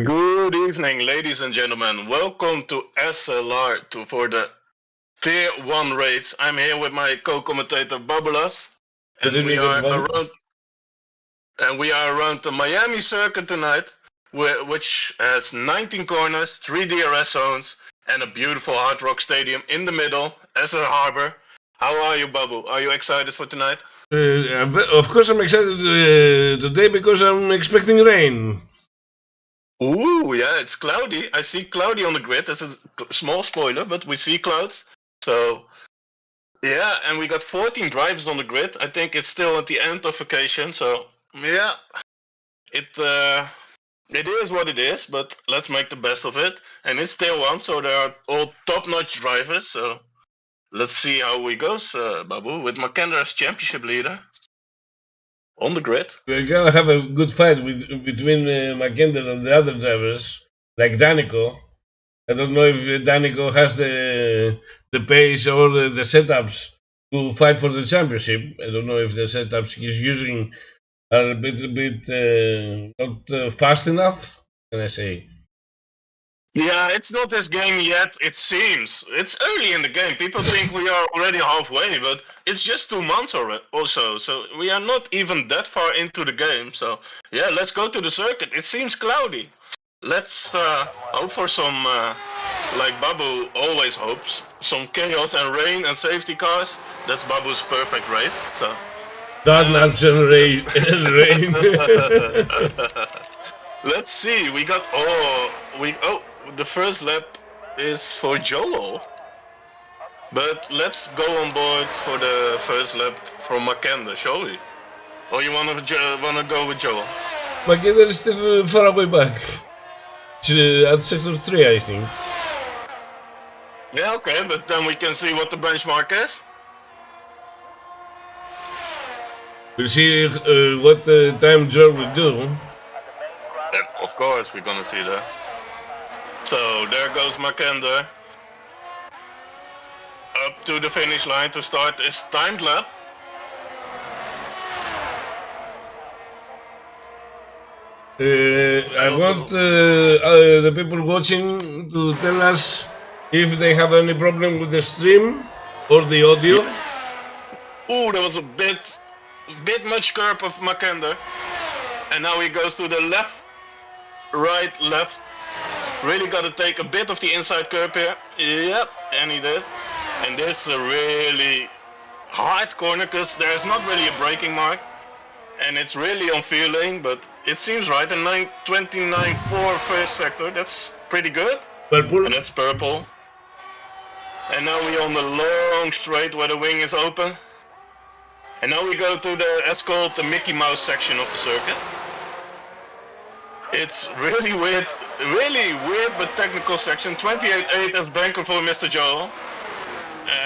Good evening, ladies and gentlemen. Welcome to SLR for the Tier 1 race. I'm here with my co-commentator Babulas, and we are around the Miami circuit tonight, which has 19 corners, 3 DRS zones, and a beautiful hard rock stadium in the middle as a harbor. How are you, Babu? Are you excited for tonight? Of course, I'm excited today because I'm expecting rain. Ooh, yeah, it's cloudy. I see cloudy on the grid. That's a small spoiler, but we see clouds. So, yeah, and we got 14 drivers on the grid. I think it's still at the end of vacation. So, yeah, it is what it is, but let's make the best of it. And it's Tier 1, so there are all top-notch drivers. So, let's see how it goes, Babu, with Makender as championship leader on the grid. We're gonna have a good fight between Makender and the other drivers, like Danico. I don't know if Danico has the pace or the setups to fight for the championship. I don't know if the setups he's using are a bit not fast enough. Can I say? Yeah, it's not this game yet, it seems. It's early in the game. People think we are already halfway, but it's just 2 months or so. So we are not even that far into the game. So yeah, let's go to the circuit. It seems cloudy. Let's hope for some, like Babu always hopes, some chaos and rain and safety cars. That's Babu's perfect race. So Donuts and rain. Let's see. We got the first lap is for Joel, but let's go on board for the first lap from Makender, shall we? Or you wanna go with Joel? Makender is still far away back. At sector 3, I think. Yeah, okay, but then we can see what the benchmark is. We'll see what time Joel will do. Yeah, of course, we're gonna see that. So there goes Makender up to the finish line to start his timed lap. I want the people watching to tell us if they have any problem with the stream or the audio. Yes. Ooh, there was a bit much curve of Makender, and now he goes to the left, right, left. Really got to take a bit of the inside curve here. Yep, and he did. And this is a really hard corner because there's not really a braking mark. And it's really on feeling, but it seems right. And 29.4 first sector, that's pretty good. Purple. And that's purple. And now we're on the long straight where the wing is open. And now we go to it's called the Mickey Mouse section of the circuit. It's really weird but technical section. 28.8 as banker for Mr. Joel.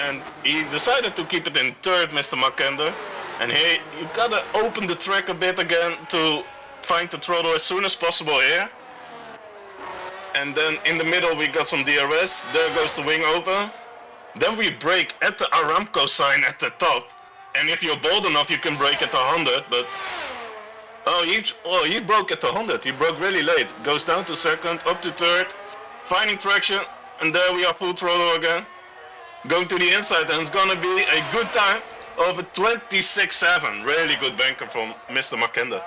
And he decided to keep it in third, Mr. Makender. And here, you gotta open the track a bit again to find the throttle as soon as possible here. And then in the middle we got some DRS. There goes the wing open. Then we brake at the Aramco sign at the top. And if you're bold enough, you can brake at the 100, but... he broke at the 100. He broke really late. Goes down to second, up to third, finding traction, and there we are full throttle again. Going to the inside, and it's gonna be a good time of a 26.7. Really good banker from Mr. Makender.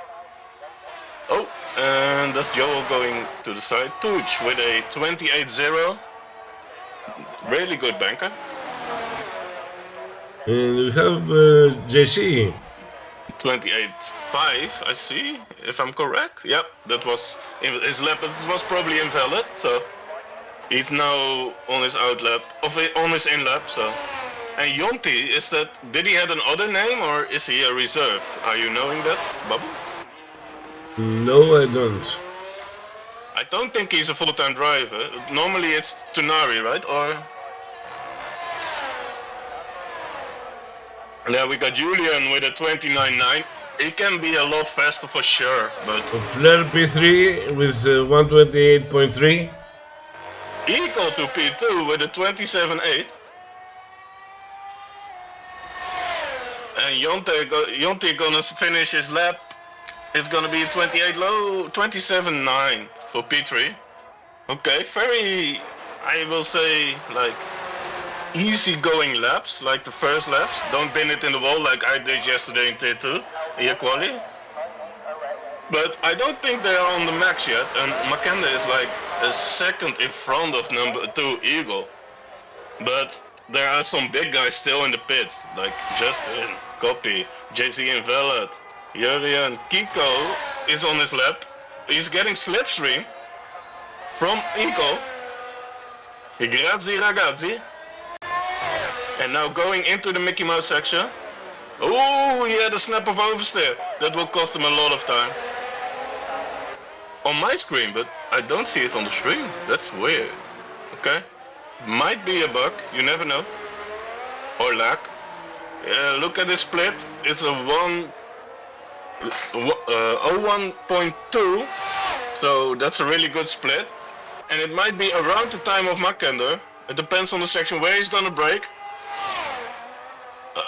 Oh, and that's Joel going to the side. Tooch with a 28.0. Really good banker. And we have JC. 28.5, I see, if I'm correct. Yep, that was his lap, but it was probably invalid, so he's now on his out lap, on his in lap, so. And Yonti, did he have another name, or is he a reserve? Are you knowing that, Babu? No, I don't. I don't think he's a full-time driver. Normally it's Tunari, right? Or... Yeah, we got Julian with a 29.9. He can be a lot faster for sure, but... Flair P3 with 128.3. Equal to P2 with a 27.8. And Yonte gonna finish his lap. It's gonna be 28 low, 27.9. for P3. Okay, very, I will say, like, easy going laps, like the first laps. Don't bin it in the wall like I did yesterday in Tier 2, in quali. But I don't think they are on the max yet, and Makenda is like a second in front of number 2 Eagle. But there are some big guys still in the pits, like Justin, Copy, JC and Vellet, Jurien, Kiko is on his lap. He's getting Slipstream from Eagle. Grazie ragazzi. And now going into the Mickey Mouse section. Oh, he had a snap of oversteer. That will cost him a lot of time. On my screen, but I don't see it on the stream. That's weird. Okay. Might be a bug, you never know. Or lag. Look at this split. It's a 01.2. So that's a really good split. And it might be around the time of Makender. It depends on the section where he's gonna brake.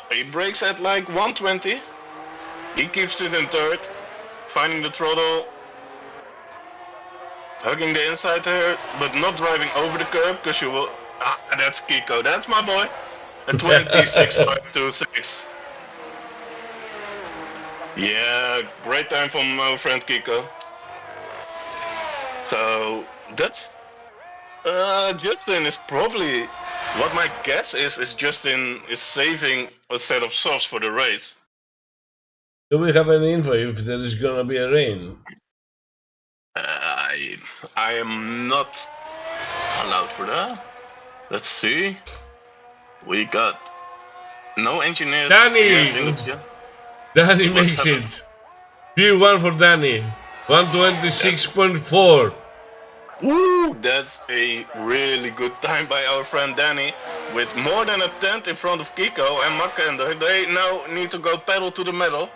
He brakes at like 120. He keeps it in third. Finding the throttle. Hugging the inside here, but not driving over the curb, because you will... Ah, that's Kiko, that's my boy. A 20.6526. Yeah, great time from our friend Kiko. So, that's... Justin is probably... What my guess is Justin is saving a set of softs for the race. Do we have any info if there is gonna be a rain? I am not allowed for that. Let's see. We got no engineers. Danny! Danny makes it. P1 for Danny. 126.4. Woo! That's a really good time by our friend Danny. With more than a tenth in front of Kiko and Makender. They now need to go pedal to the metal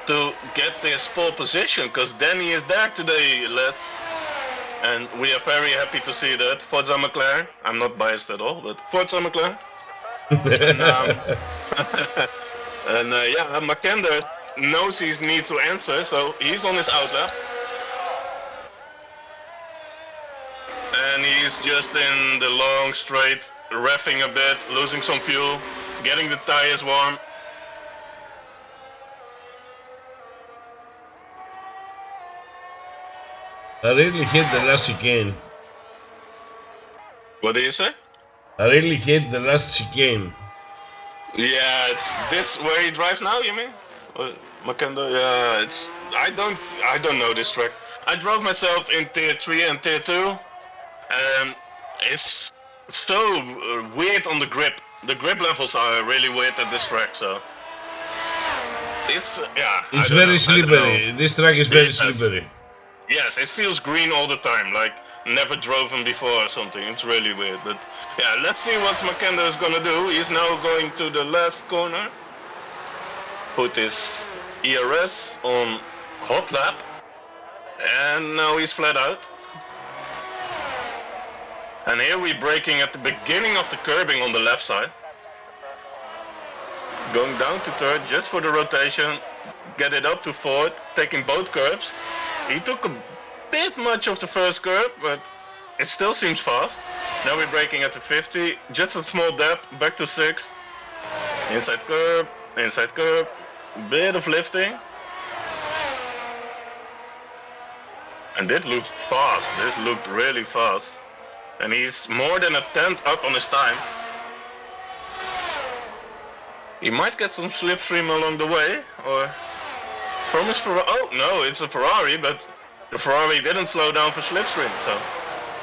to get this pole position, because Danny is there today, lads. And we are very happy to see that. Forza McLaren. I'm not biased at all, but Forza McLaren. And, yeah, Makender knows he needs to answer, so he's on his outlap. And he's just in the long straight, reffing a bit, losing some fuel, getting the tires warm. I really hate the last chicane. What do you say? I really hate the last chicane. Yeah, it's this where he drives now, you mean? Makenda? Yeah, it's... I don't know this track. I drove myself in Tier 3 and Tier 2. And it's so weird on the grip. The grip levels are really weird at this track, so... It's, yeah... It's very slippery. This track is very slippery. Yes, it feels green all the time, like never drove him before or something. It's really weird, but yeah, let's see what Makenda is gonna do. He's now going to the last corner. Put his ERS on hot lap. And now he's flat out. And here we're braking at the beginning of the curbing on the left side. Going down to third just for the rotation. Get it up to fourth, taking both curbs. He took a bit much of the first curb, but it still seems fast. Now we're braking at the 50, just a small dip, back to 6. Inside curb, bit of lifting. And this looked fast, this looked really fast. And he's more than a tenth up on his time. He might get some slipstream along the way, or... From his Ferrari. Oh no, it's a Ferrari, but the Ferrari didn't slow down for slipstream, so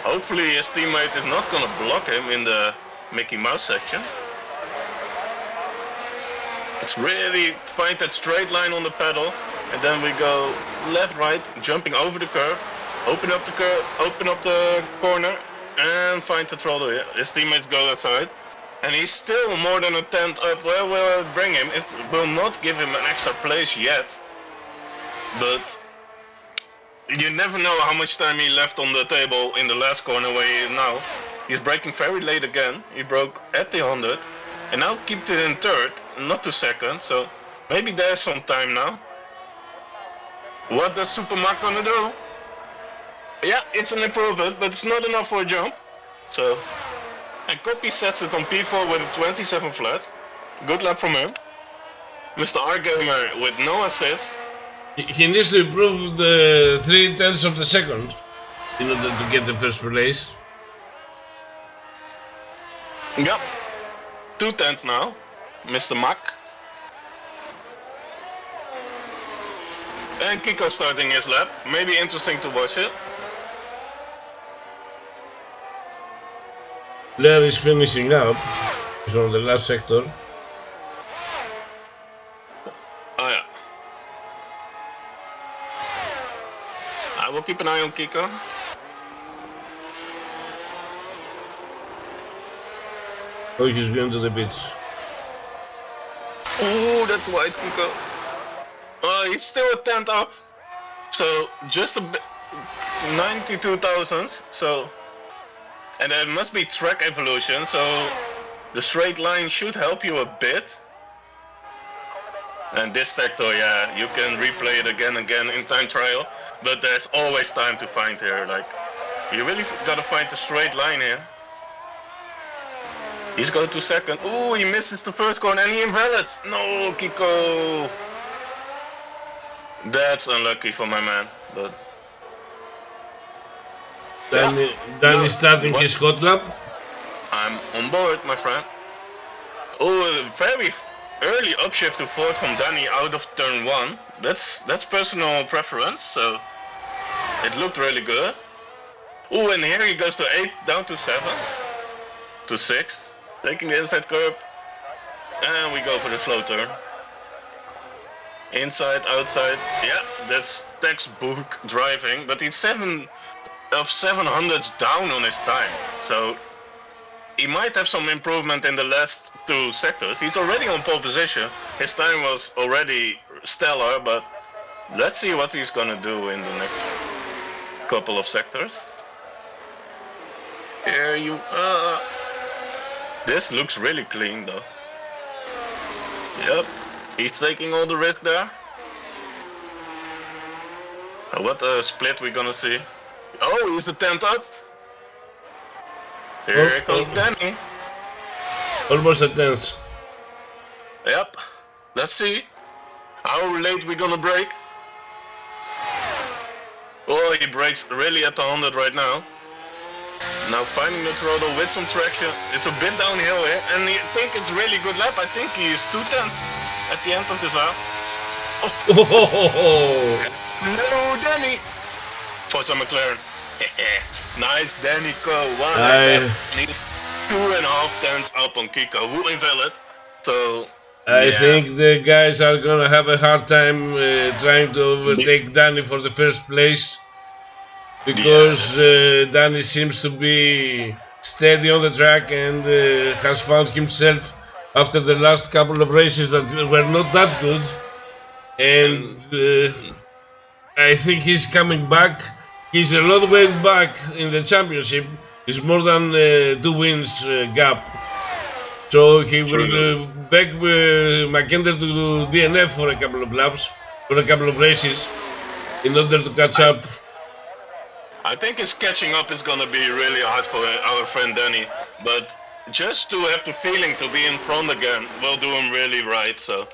hopefully his teammate is not gonna block him in the Mickey Mouse section. It's really find that straight line on the pedal, and then we go left, right, jumping over the curve, open up the corner, and find the throttle. Yeah, his teammates go outside, and he's still more than a tenth up. Where will it bring him? It will not give him an extra place yet. But you never know how much time he left on the table in the last corner where he is now. He's braking very late again. He broke at the 100 and now kept it in third, not to second. So maybe there's some time now. What does Supermark gonna do? Yeah, it's an improvement, but it's not enough for a jump. So, and Copy sets it on P4 with a 27 flat. Good lap from him. Mr. R-Gamer with no assist. He needs to improve the 0.3 of the second in order to get the first place. Yep. 2/10 now. Mr. Mack. And Kiko starting his lap. Maybe interesting to watch it. Blair is finishing up. He's on the last sector. Oh yeah. I will keep an eye on Kiko. Oh, he's going to the pits. Oh, that's white, Kiko. Oh, he's still a 10th up. So, just a bit. 92,000. So, and there must be track evolution. So, the straight line should help you a bit. And this sector, yeah, you can replay it again and again in time trial. But there's always time to find here. Like, you really gotta find the straight line here. He's going to second. Oh, he misses the first corner and he invalids. No, Kiko. That's unlucky for my man, but... Danny's starting his hot lap. I'm on board, my friend. Oh, a very early upshift to fourth from Danny out of turn 1. That's personal preference, so it looked really good. Oh, and here he goes to 8, down to 7, to 6, taking the inside curb, and we go for the slow turn. Inside, outside, yeah, that's textbook driving, but he's 7 of 700s down on his time, so he might have some improvement in the last 2 sectors. He's already on pole position, his time was already stellar, but let's see what he's gonna do in the next couple of sectors. Here you this looks really clean though. Yep, he's taking all the risk there. What a split we're gonna see. Oh, he's the 10th up. Here goes Danny. Almost a 10th. Yep, let's see how late we're gonna break. Oh, he breaks really at the 100 right now. Now finding the throttle with some traction. It's a bit downhill here, and I think it's really good lap. I think he is 2/10 at the end of this lap. Oh. No, Danny! Forza McLaren. Nice, Danny Co. One I- and he's 2.5 tenths up on Kiko, who invalid. So I yeah. think the guys are gonna have a hard time trying to overtake Danny for the first place. Because Danny seems to be steady on the track and has found himself after the last couple of races that were not that good. And I think he's coming back. He's a lot way back in the championship. It's more than 2 wins gap. So he will beg McKenna to DNF for a couple of laps, for a couple of races, in order to catch up. I think his catching up is gonna be really hard for our friend Danny, but just to have the feeling to be in front again will do him really right, so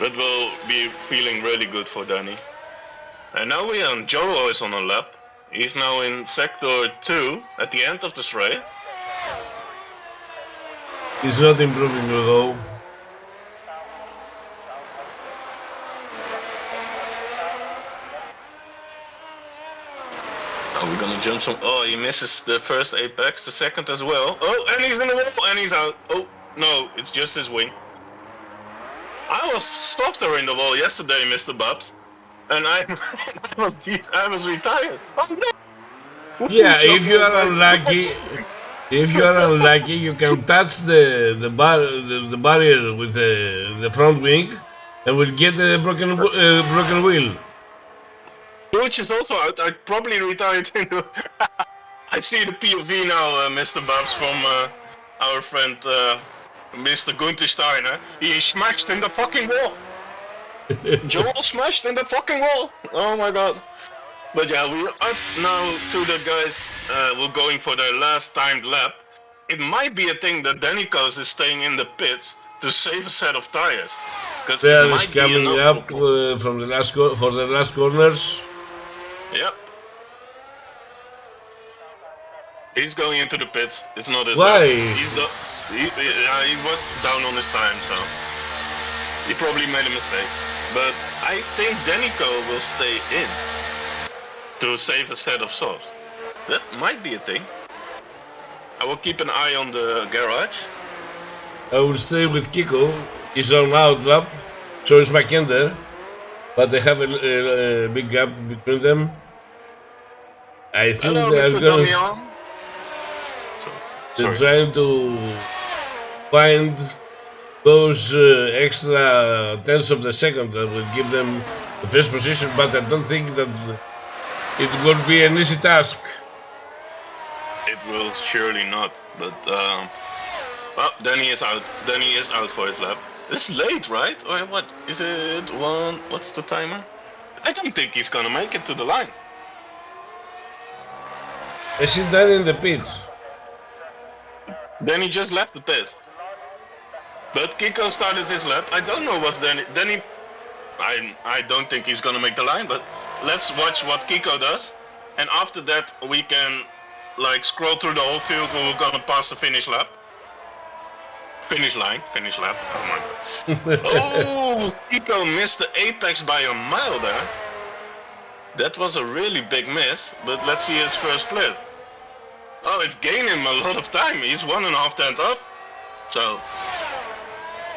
that will be feeling really good for Danny. And now we are Joe is on a lap. He's now in sector 2 at the end of the straight. He's not improving though. Oh, we're gonna jump some. Oh, he misses the first apex, the second as well. Oh, and he's in the wall, and he's out. Oh, no, it's just his wing. I was softer in the wall yesterday, Mr. Bubs, and I was retired. Oh, no. Yeah, if you are unlucky, you can touch the barrier with the front wing, and will get a broken wheel. Which is also out. I probably retired in the... I see the POV now, Mr. Babs, from our friend Mr. Gunther Steiner. He smashed in the fucking wall. Joel smashed in the fucking wall. Oh my god. But yeah, we are up now to the guys who are going for their last timed lap. It might be a thing that Danikos is staying in the pits to save a set of tires. Because it There is might be coming enough up for... from the last for the last corners. Yep. He's going into the pits. It's not his Why? lap. He was down on his time, so he probably made a mistake. But I think Danico will stay in to save a set of softs. That might be a thing. I will keep an eye on the garage. I will stay with Kiko. He's on out lap. So is Mackinder. But they have a big gap between them. I think Hello, they are Mr. going. Damian. They're trying to find those extra tenths of the second that will give them the first position, but I don't think that it will be an easy task. It will surely not, but well, Danny is out. Danny is out for his lap. It's late, right? Or what? Is it one? What's the timer? I don't think he's gonna make it to the line. I see Danny in the pits. Danny just left the pit. But Kiko started his lap. I don't know what's Danny. I don't think he's gonna make the line, but let's watch what Kiko does. And after that, we can like scroll through the whole field. We're gonna pass the finish lap. Finish line, finish lap. Oh my god. Oh, Kiko missed the apex by a mile there. That was a really big miss, but let's see his first split. Oh, it gained him a lot of time. He's 1.5 tenths up. So,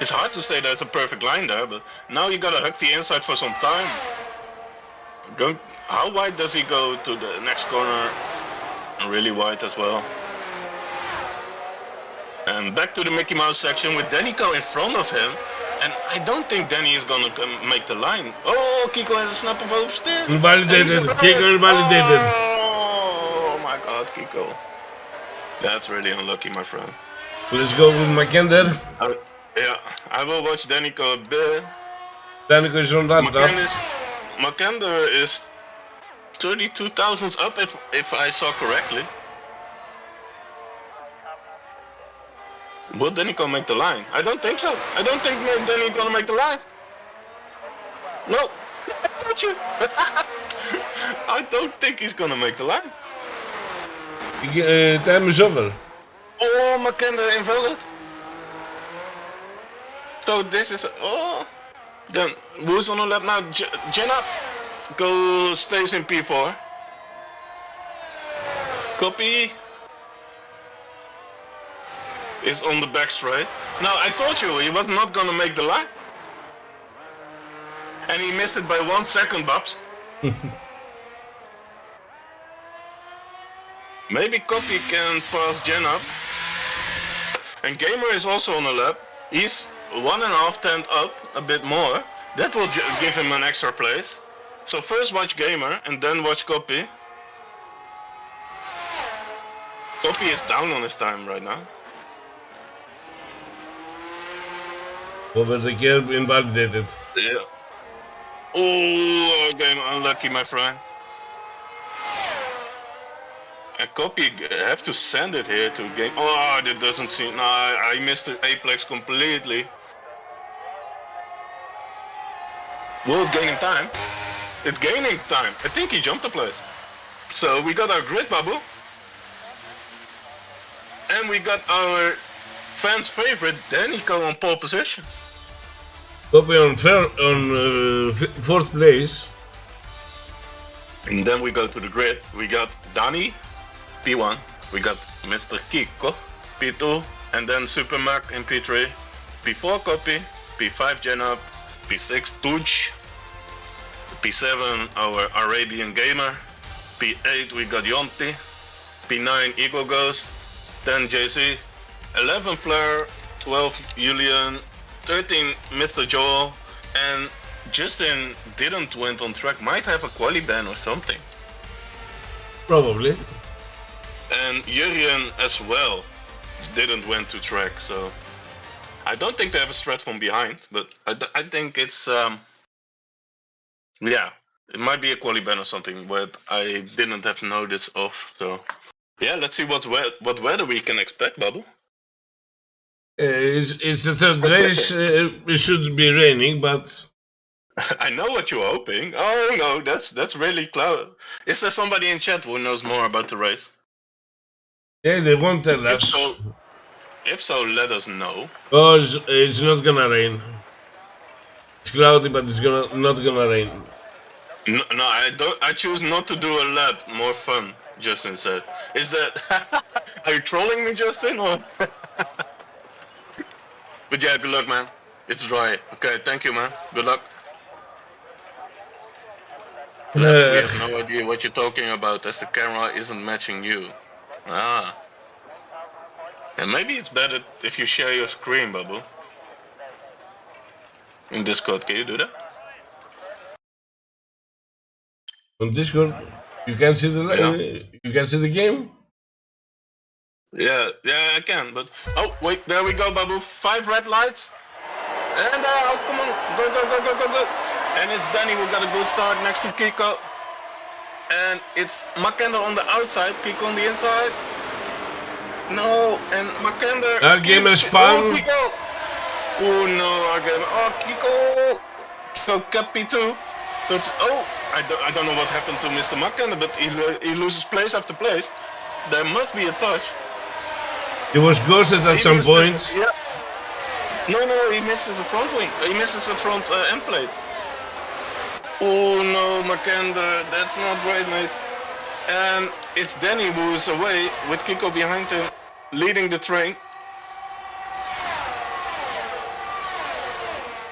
it's hard to say that's a perfect line there, but now you gotta hug the inside for some time. How wide does he go to the next corner? Really wide as well. And back to the Mickey Mouse section with Danico in front of him. And I don't think Danny is gonna make the line. Oh, Kiko has a snap of oversteer. Invalidated. Kiko invalidated. Oh my god, Kiko. That's really unlucky, my friend. Let's go with Mackinder. Yeah, I will watch Danico a bit. Danico is on that lap. Mackinder is 32 thousandths up if I saw correctly. Will Danico make the line? I don't think so. I don't think Danny's gonna make the line. No, not you. I don't think he's gonna make the line. Time is over. Oh, Mackinder invalid. So this is then who's on the lap now? Jenna stays in P4. Copy is on the back straight. Now I told you he was not gonna make the line, and he missed it by 1 second, Babs. Maybe Copy can pass Jen up. And Gamer is also on the lap. He's 1.5 tenths up, a bit more. That will give him an extra place. So first watch Gamer and then watch Copy. Copy is down on his time right now. Over the curb, invalidated. Yeah. Oh, Gamer unlucky, my friend. A Copy have to send it here to game. Oh, that doesn't seem. No, I missed the apex completely. Will it gain time? It's gaining time. I think he jumped a place. So we got our grid bubble. And we got our fans' favorite Danico on pole position. Copy on fourth place. And then we go to the grid. We got Danny, P1. We got Mr. Kiko, P2. And then Super Mac in P3. P4 Copy. P5 Genup. P6 Tuj. P7 our Arabian Gamer. P8 we got Yonti. P9 Eagle Ghost. 10 JC. 11 Flare. 12 Julian. 13 Mr. Joel. And Justin didn't went on track. Might have a quali ban or something. Probably. And Jurien as well didn't went to track. So I don't think they have a strat from behind. But I think it's yeah, It might be a quali ban or something, but I didn't have notice of. So yeah, let's see what weather we can expect, Babu. It's the third race. It should be raining, but I know what you're hoping. Oh no, that's really cloud. Is there somebody in chat who knows more about the race? yeah, they won't tell If us. so, let us know. Oh, it's not gonna rain. It's cloudy, but it's not gonna rain. No, I don't. I choose not to do a lap. More fun, Justin said. Is that? Are you trolling me, Justin? Or? But yeah, good luck, man. It's dry. Okay, thank you, man. Good luck. Left, we have no idea what you're talking about, as the camera isn't matching you. Ah. And maybe it's better if you share your screen, Babu. In Discord, can you do that? On Discord, you can see the game. Yeah, I can. But oh wait, there we go, Babu. 5 red lights. And out, come on, go. And it's Danny who got a good start next to Kiko. And it's Makender on the outside, Kiko on the inside. No, and Makender. Our gamer spun. Oh, Kiko. Oh no, our gamer. Oh, Kiko. Kiko kept P2. But oh, I don't know what happened to Mr. Makender, but he loses place after place. There must be a touch. He was ghosted at some point. Yeah. No, he misses the front wing. He misses the front end plate. Oh no, Makender, that's not great, mate. And it's Danny who's away with Kiko behind him, leading the train.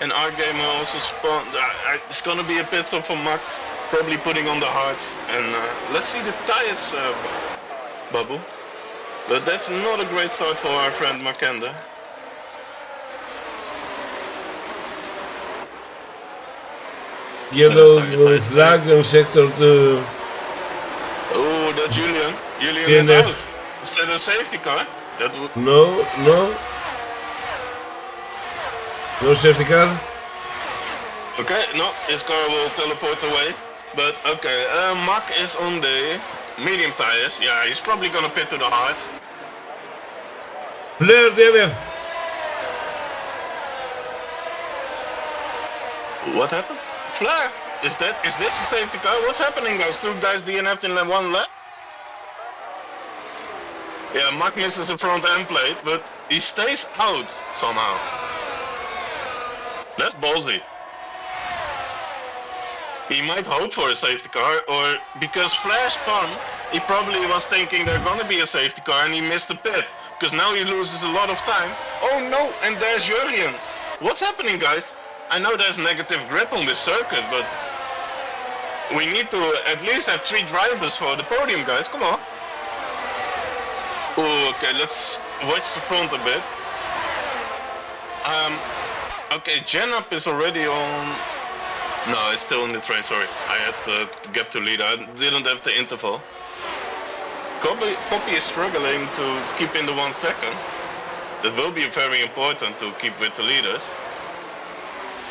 And our gamer also spawned. It's gonna be a pit stop for Mak, probably putting on the hards. And let's see the tires, Bubble. But that's not a great start for our friend Makender. Yellow flag on sector 2. Oh, that's Julian. Julian is out. Is that a safety car? No. No safety car? Okay, no, his car will teleport away. But okay, Mak is on the medium tires. Yeah, he's probably gonna pit to the hard. Fleur DNF. What happened? Fleur? Is this a safety car? What's happening, guys? 2 guys DNF'd in 1 lap? Yeah, Mak misses the front end plate, but he stays out somehow. That's ballsy. He might hope for a safety car, or because Flair spun, he probably was thinking there's gonna be a safety car and he missed the pit. Because now he loses a lot of time. Oh no, and there's Jurgen. What's happening, guys? I know there's negative grip on this circuit, but we need to at least have 3 drivers for the podium, guys. Come on. Oh, okay, let's watch the front a bit. Okay, Genup is already on. No, it's still in the train, sorry. I had to get to lead. I didn't have the interval. Copy is struggling to keep in the 1 second. That will be very important to keep with the leaders.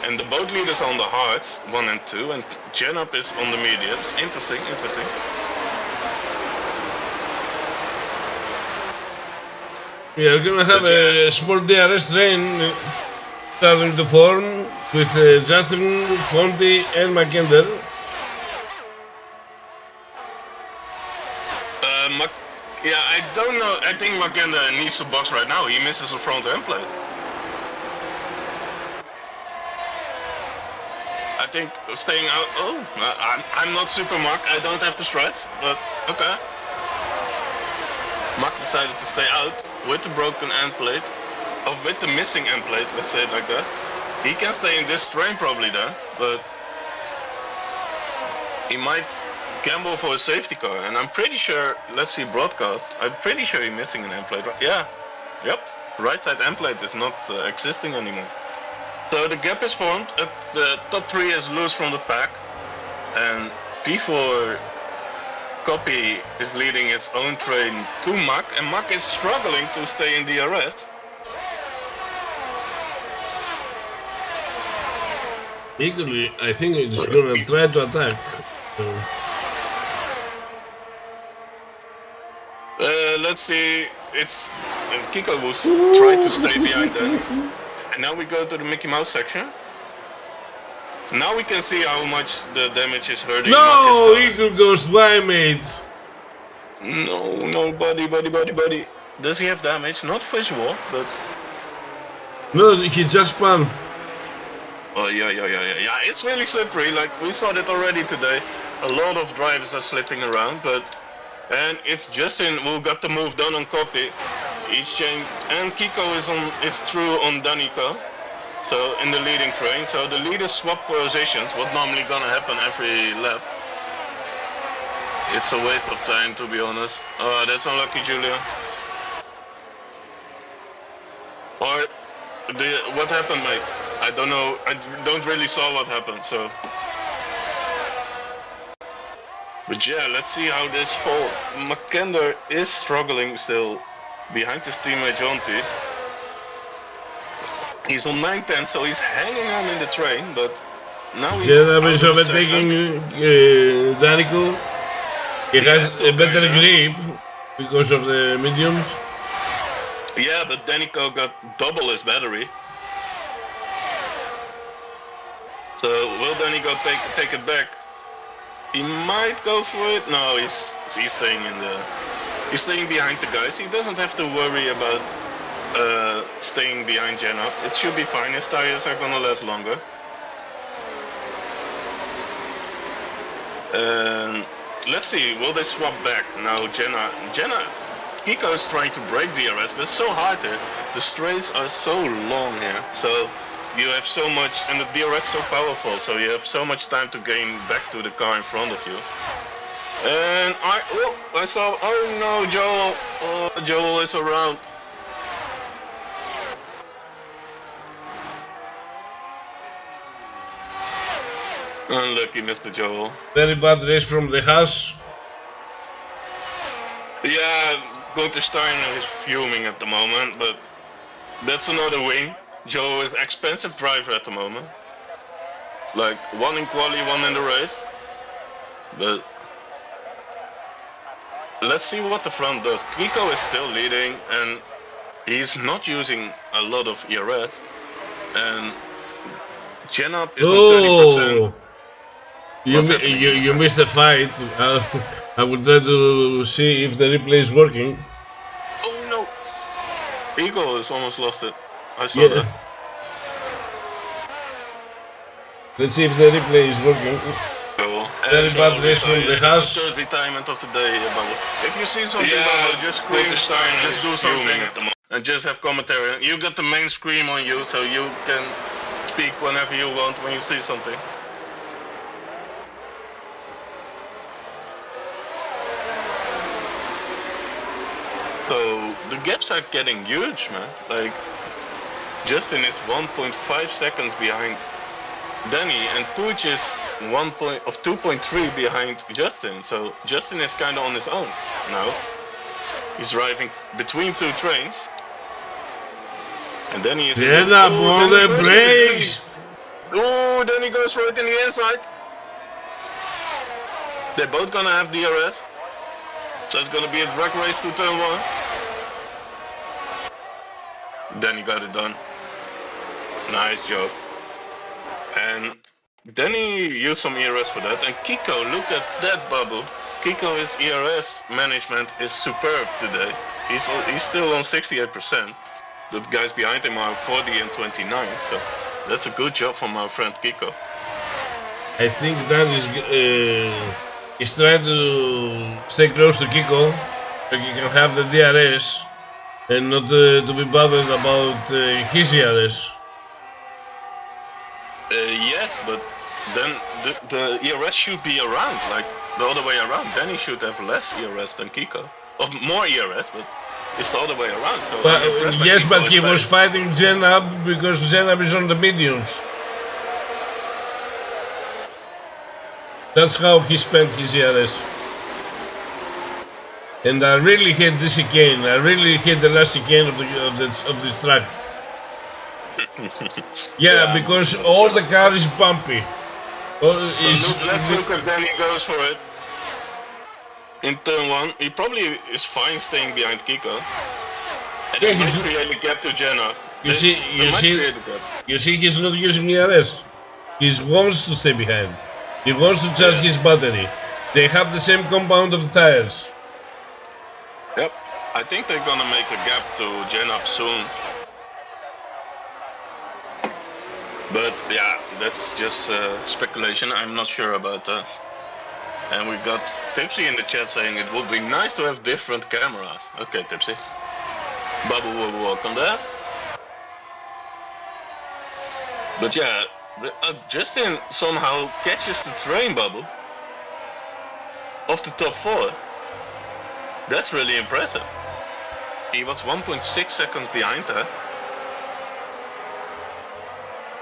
And the both leaders are on the hards, 1 and 2, and Genup is on the mediums. Interesting. We are gonna have a small DRS train starting to form with Justin, Conti, and Makender. Yeah, I don't know. I think Makender needs to box right now. He misses a front end plate. I think staying out. Oh, I'm not super Mark. I don't have the strats, but okay. Mark decided to stay out with the broken end plate, or with the missing end plate. Let's say it like that. He can stay in this train probably then, but he might gamble for a safety car. And I'm pretty sure. Let's see broadcast. I'm pretty sure he's missing an end plate. Yeah. Yep. Right side end plate is not existing anymore. So the gap is formed. The top 3 is loose from the pack, and P4 Copy is leading its own train to Mak, and Mak is struggling to stay in DRS. Equally, I think it's gonna try to attack. Let's see. It's Kiko will try to stay behind Danny. And now we go to the Mickey Mouse section. Now we can see how much the damage is hurting. No, Eagle goes by, mate. No, buddy. Does he have damage? Not visual, but... No, he just spun. Oh, yeah, it's really slippery, like we saw that already today. A lot of drivers are slipping around, but... And it's Justin who got the move done on copy. He's changed, and Kiko is through on Danica. So, in the leading train, so the leaders swap positions, what normally gonna happen every lap. It's a waste of time, to be honest. Oh, that's unlucky, Julia. Or, what happened, mate? I don't know, I don't really saw what happened, so... But yeah, let's see how this falls. Mackinder is struggling still behind his teammate Jonty. He's on 9-10, so he's hanging on in the train, but now he's overtaking Danico. He has a better grip because of the mediums. Yeah, but Danico got double his battery. So will Danico take it back? He might go for it. No, he's staying he's staying behind the guys. He doesn't have to worry about staying behind Jenna. It should be fine. His tires are gonna last longer. Let's see, will they swap back? Now Jenna, Kiko is trying to break DRS, but it's so hard here. The straights are so long here, so you have so much, and the DRS is so powerful, so you have so much time to gain back to the car in front of you. And I saw, oh no, Joel, Joel is around. Unlucky, Mr. Joel. Very bad race from the Haas. Yeah, Gunther Steiner is fuming at the moment, but that's another win. Joel is an expensive driver at the moment. Like, one in quali, one in the race. But let's see what the front does. Kiko is still leading, and he's not using a lot of ERS. And Jenna is on 30%. You missed the fight. I would try to see if the replay is working. Oh no! Eagle has almost lost it. I saw that. Let's see if the replay is working. Very bad race from the Haas. Third retirement of the day, Bubba. If you see something, Bubba, just scream, just do something at the moment. And just have commentary. You got the main screen on you, so you can speak whenever you want when you see something. So the gaps are getting huge, man. Like Justin is 1.5 seconds behind Danny, and Pooch is 2.3 behind Justin. So Justin is kind of on his own now. He's driving between two trains, and then he is. Get up on the brakes! Oh, then he goes right in the inside. They're both gonna have DRS. So it's gonna be a drag race to turn 1. Then he got it done. Nice job. And then he used some ERS for that. And Kiko, look at that bubble. Kiko's ERS management is superb today. He's still on 68%. The guys behind him are 40 and 29. So that's a good job from our friend Kiko. I think that is. He's trying to stay close to Kiko, so he can have the DRS and not to be bothered about his DRS. Yes, but then the ERS should be around, like the other way around. Then he should have less ERS than Kiko. Of more ERS, but it's the other way around. So but, yes, but he was fighting Jenna because Jenna is on the mediums. That's how he spent his ERS. And I really hate this chicane. I really hate the last chicane of this track. Yeah, because all the car is bumpy. Let's look at Danny goes for it. In turn 1, he probably is fine staying behind Kiko. And Yeah, it might create a gap to Jenna. You see, he's not using ERS. He wants to stay behind. He wants to charge his battery. They have the same compound of the tires. Yep. I think they're gonna make a gap to Jenna soon. But yeah, that's just speculation. I'm not sure about that. And we got Tipsy in the chat saying it would be nice to have different cameras. Okay, Tipsy. Bubble will welcome that. But yeah, Justin somehow catches the train bubble of the top 4. That's really impressive. He was 1.6 seconds behind her.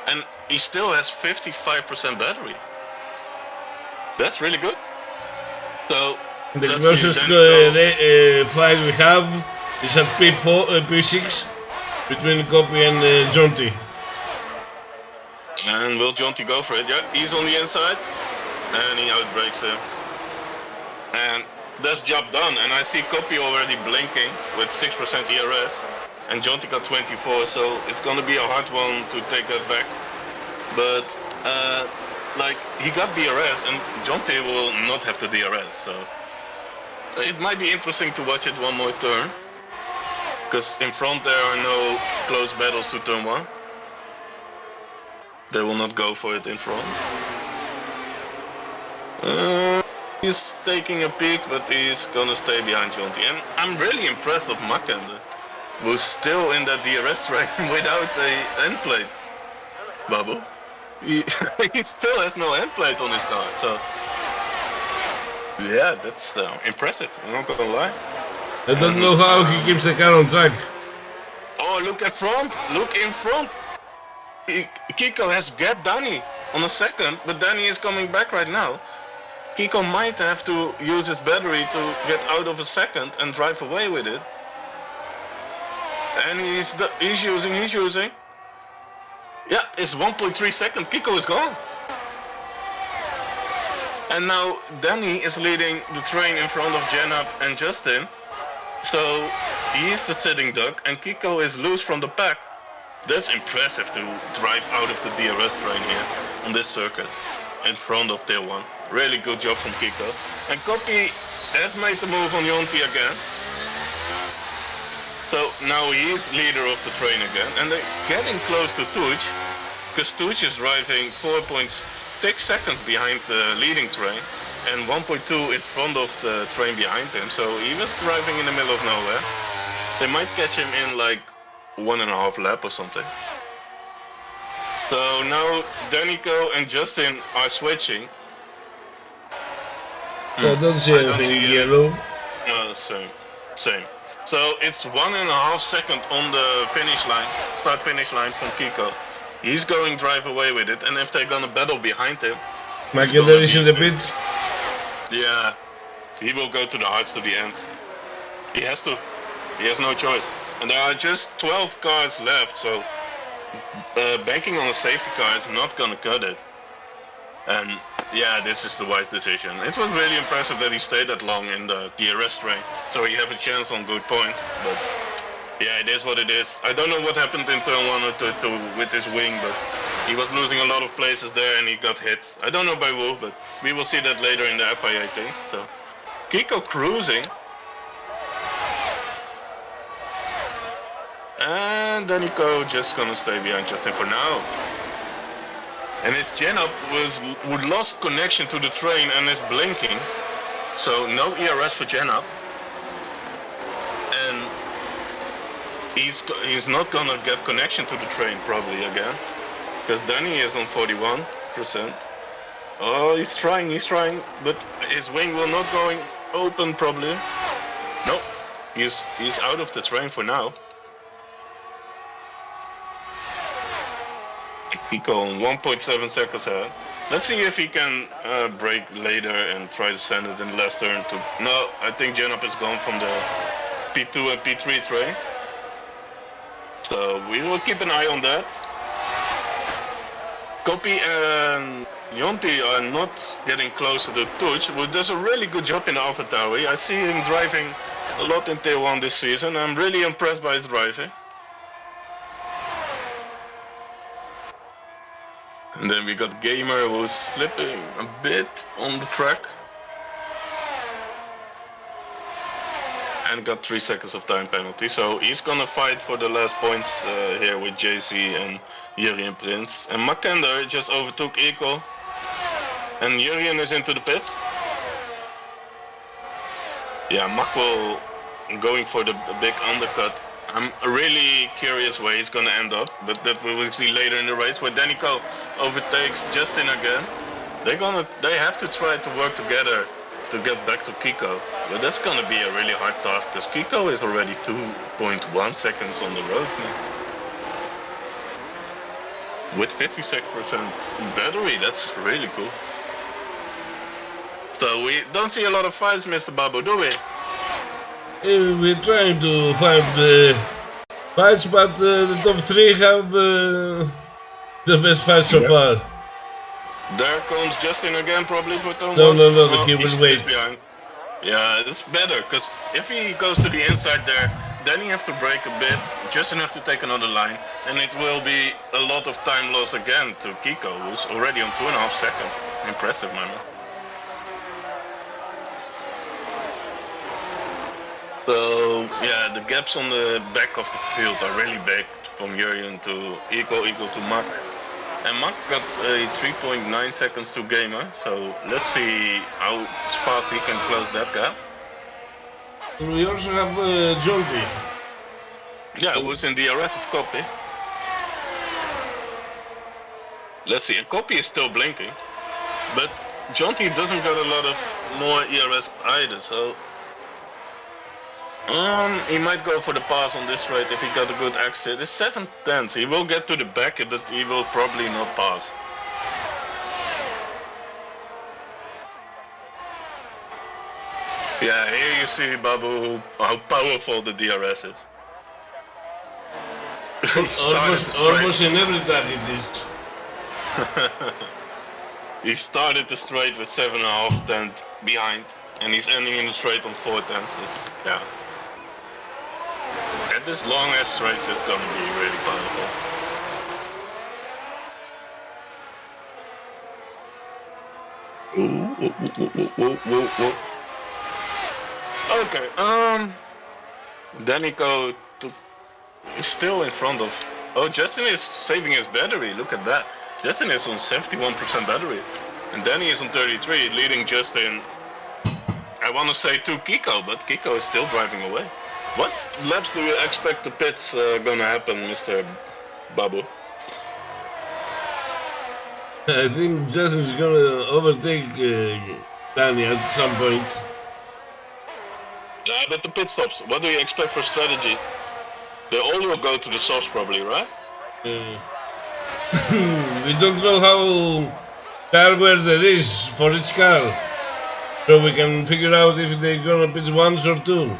And he still has 55% battery. That's really good. So the closest fight we have is at P6 between Copy and Jonty. And will Jonty go for it? Yeah, he's on the inside. And he outbreaks him. And that's job done. And I see Copy already blinking with 6% ERS. And Jonty got 24, so it's gonna be a hard one to take that back. But like he got DRS and Jonty will not have the DRS, so it might be interesting to watch it one more turn. Because in front there are no close battles to turn 1. They will not go for it in front. He's taking a peek, but he's gonna stay behind Jonty. And I'm really impressed of Makende, who's still in that DRS track without a end plate bubble. He still has no end plate on his car, so yeah, that's impressive. I'm not gonna lie. I don't know how he keeps the car on track. Oh, look at front! Look in front! Kiko has gapped Danny on a second, but Danny is coming back right now. Kiko might have to use his battery to get out of a second and drive away with it. And he's using. Yeah, it's 1.3 seconds. Kiko is gone. And now Danny is leading the train in front of Janab and Justin. So he's the sitting duck and Kiko is loose from the pack. That's impressive to drive out of the DRS train here on this circuit in front of Tier 1. Really good job from Kiko. And Copy has made the move on Jonty again. So now he's leader of the train again, and they're getting close to Tuch, because Tuch is driving 4.6 seconds behind the leading train, and 1.2 in front of the train behind him, so he was driving in the middle of nowhere. They might catch him in like 1.5 lap or something. So now Danico and Justin are switching. I don't see anything yellow. No, same. So it's 1.5 seconds on the finish line, start finish line from Kiko. He's going drive away with it, and if they're gonna battle behind him, Magdalena is in the pit. Yeah, he will go to the hearts to the end. He has to. He has no choice. And there are just 12 cars left, so banking on a safety car is not gonna cut it. And yeah, this is the wise decision. It was really impressive that he stayed that long in the DRS train, so he have a chance on good points. But yeah, it is what it is. I don't know what happened in turn 1 or turn 2 with his wing, but he was losing a lot of places there and he got hit. I don't know by who, but we will see that later in the FIA things. So Kiko cruising. And Danico just gonna stay behind Justin for now. And his Janab would lost connection to the train and is blinking. So no ERS for Janab. And he's not gonna get connection to the train probably again. Because Danny is on 41%. Oh, he's trying, but his wing will not going open probably. No, he's out of the train for now. Kiko on 1.7 seconds ahead. Let's see if he can brake later and try to send it in the last turn to... No, I think Janab is gone from the P2 and P3 train. So we will keep an eye on that. Kopi and Yonti are not getting closer to Tuch, who does a really good job in the AlphaTauri. I see him driving a lot in Tier 1 this season. I'm really impressed by his driving. And then we got Gamer, who's slipping a bit on the track. And got 3 seconds of time penalty, so he's gonna fight for the last points here with JC and Jurien Prins. And Makender just overtook Eco, and Jurien is into the pits. Yeah, Mak will going for the big undercut. I'm really curious where he's gonna end up, but that we will see later in the race, where Danico overtakes Justin again. They have to try to work together to get back to Kiko, but that's gonna be a really hard task because Kiko is already 2.1 seconds on the road now. With 56% battery, that's really cool. So we don't see a lot of fights, Mr. Babu, do we? We're trying to find fights, but the top 3 have the best fights so far. There comes Justin again, probably for turn No, one. he will wait. Behind. Yeah, it's better, because if he goes to the inside there, then he have to brake a bit, Justin have to take another line, and it will be a lot of time loss again to Kiko, who's already on 2.5 seconds. Impressive, my man. So, yeah, the gaps on the back of the field are really big, from Jurien to Eco to Mak. And Mak got a 3.9 seconds to Gamer, so let's see how fast we can close that gap. We also have Jonty. Yeah, who's in DRS of Kopi. Let's see, and Kopi is still blinking, but Jonty doesn't got a lot of more ERS either, so he might go for the pass on this straight if he got a good exit. It's 7 tenths. He will get to the back, but he will probably not pass. Yeah, here you see, Babu, how powerful the DRS is. almost in every time it is. He started the straight with 7.5 tenths behind, and he's ending in the straight on 4 tenths. Yeah. At this long ass straights, it's gonna be really powerful. Whoa. Okay, Danico is still in front of. Oh, Justin is saving his battery. Look at that. Justin is on 71% battery, and Danny is on 33, leading Justin. I want to say to Kiko, but Kiko is still driving away. What laps do you expect the pits gonna happen, Mr. Babu? I think Justin is gonna overtake Danny at some point. Yeah, but the pit stops. What do you expect for strategy? They all will go to the softs probably, right? We don't know how hardware there is for each car, so we can figure out if they're gonna pit once or two.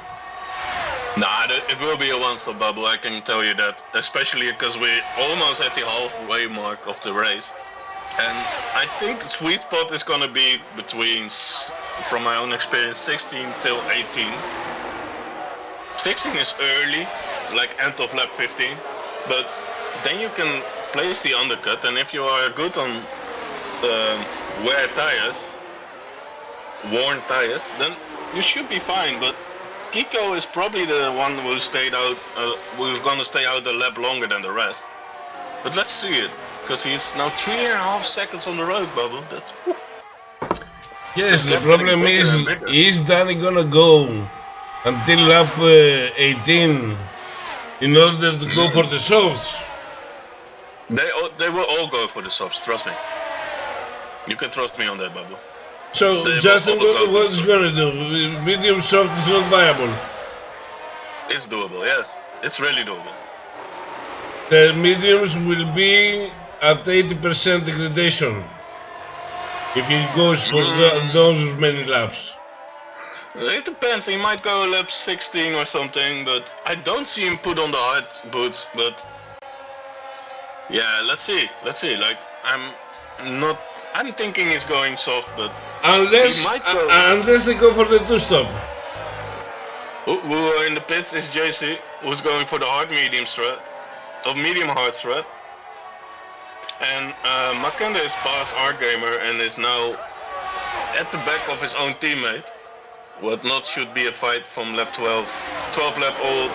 Nah, it will be a one-stop bubble, I can tell you that. Especially because we're almost at the halfway mark of the race. And I think the sweet spot is gonna be between, from my own experience, 16 till 18. 16 is early, like end of lap 15. But then you can place the undercut, and if you are good on worn tires, then you should be fine. But Kiko is probably the one who stayed out, who's gonna stay out a lap longer than the rest. But let's see it, because he's now 3.5 seconds on the road, Bubble. That's, yes, the problem is Danny gonna go until lap 18 in order to go for the softs? They will all go for the softs, trust me. You can trust me on that, Babu. So Justin, what is gonna do? Medium soft is not viable. It's doable, yes. It's really doable. The mediums will be at 80% degradation if he goes for those many laps. It depends, he might go lap 16 or something, but I don't see him put on the hard boots, but yeah, let's see. Like, I'm thinking he's going soft, but unless he might go. unless they go for the two-stop. Who in the pits is JC, who's going for the hard medium strat, or medium hard strat. And Makanda is past R-Gamer and is now at the back of his own teammate. What not should be a fight from lap 12 lap old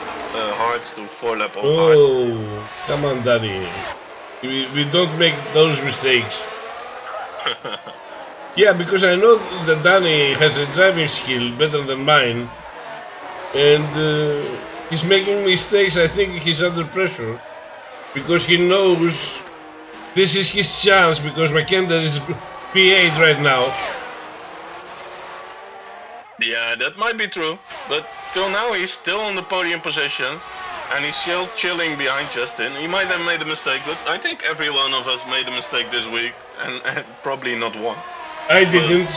hards to 4 lap old hards. Oh, come on, Danny. We don't make those mistakes. Yeah, because I know that Danny has a driving skill better than mine. And he's making mistakes. I think he's under pressure. Because he knows this is his chance, because McKenna is P8 right now. Yeah, that might be true. But till now he's still on the podium positions. And he's still chilling behind Justin. He might have made a mistake, but I think every one of us made a mistake this week. And probably not one. I didn't.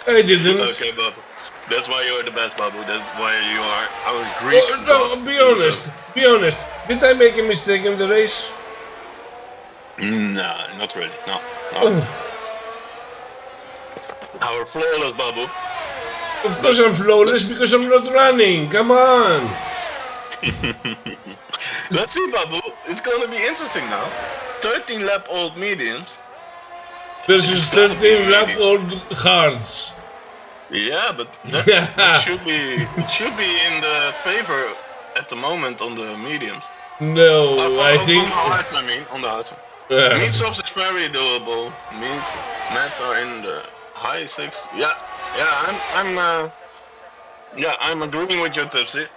I didn't. Okay, Babu. That's why you're the best, Babu. That's why you are our Greek. Oh, no, be honest. Be honest. Did I make a mistake in the race? Nah, not really. No. Our flawless, Babu. Of course I'm flawless because I'm not running. Come on. Let's see, Babu. It's gonna be interesting now. 13 lap old mediums versus 13 lap old hards. Yeah, but that should be in the favor at the moment on the mediums. No, I think on the hards. I mean, on the hards. Meat softs is very doable. Mats are in the high 6. Yeah, I'm agreeing with you, Tipsy.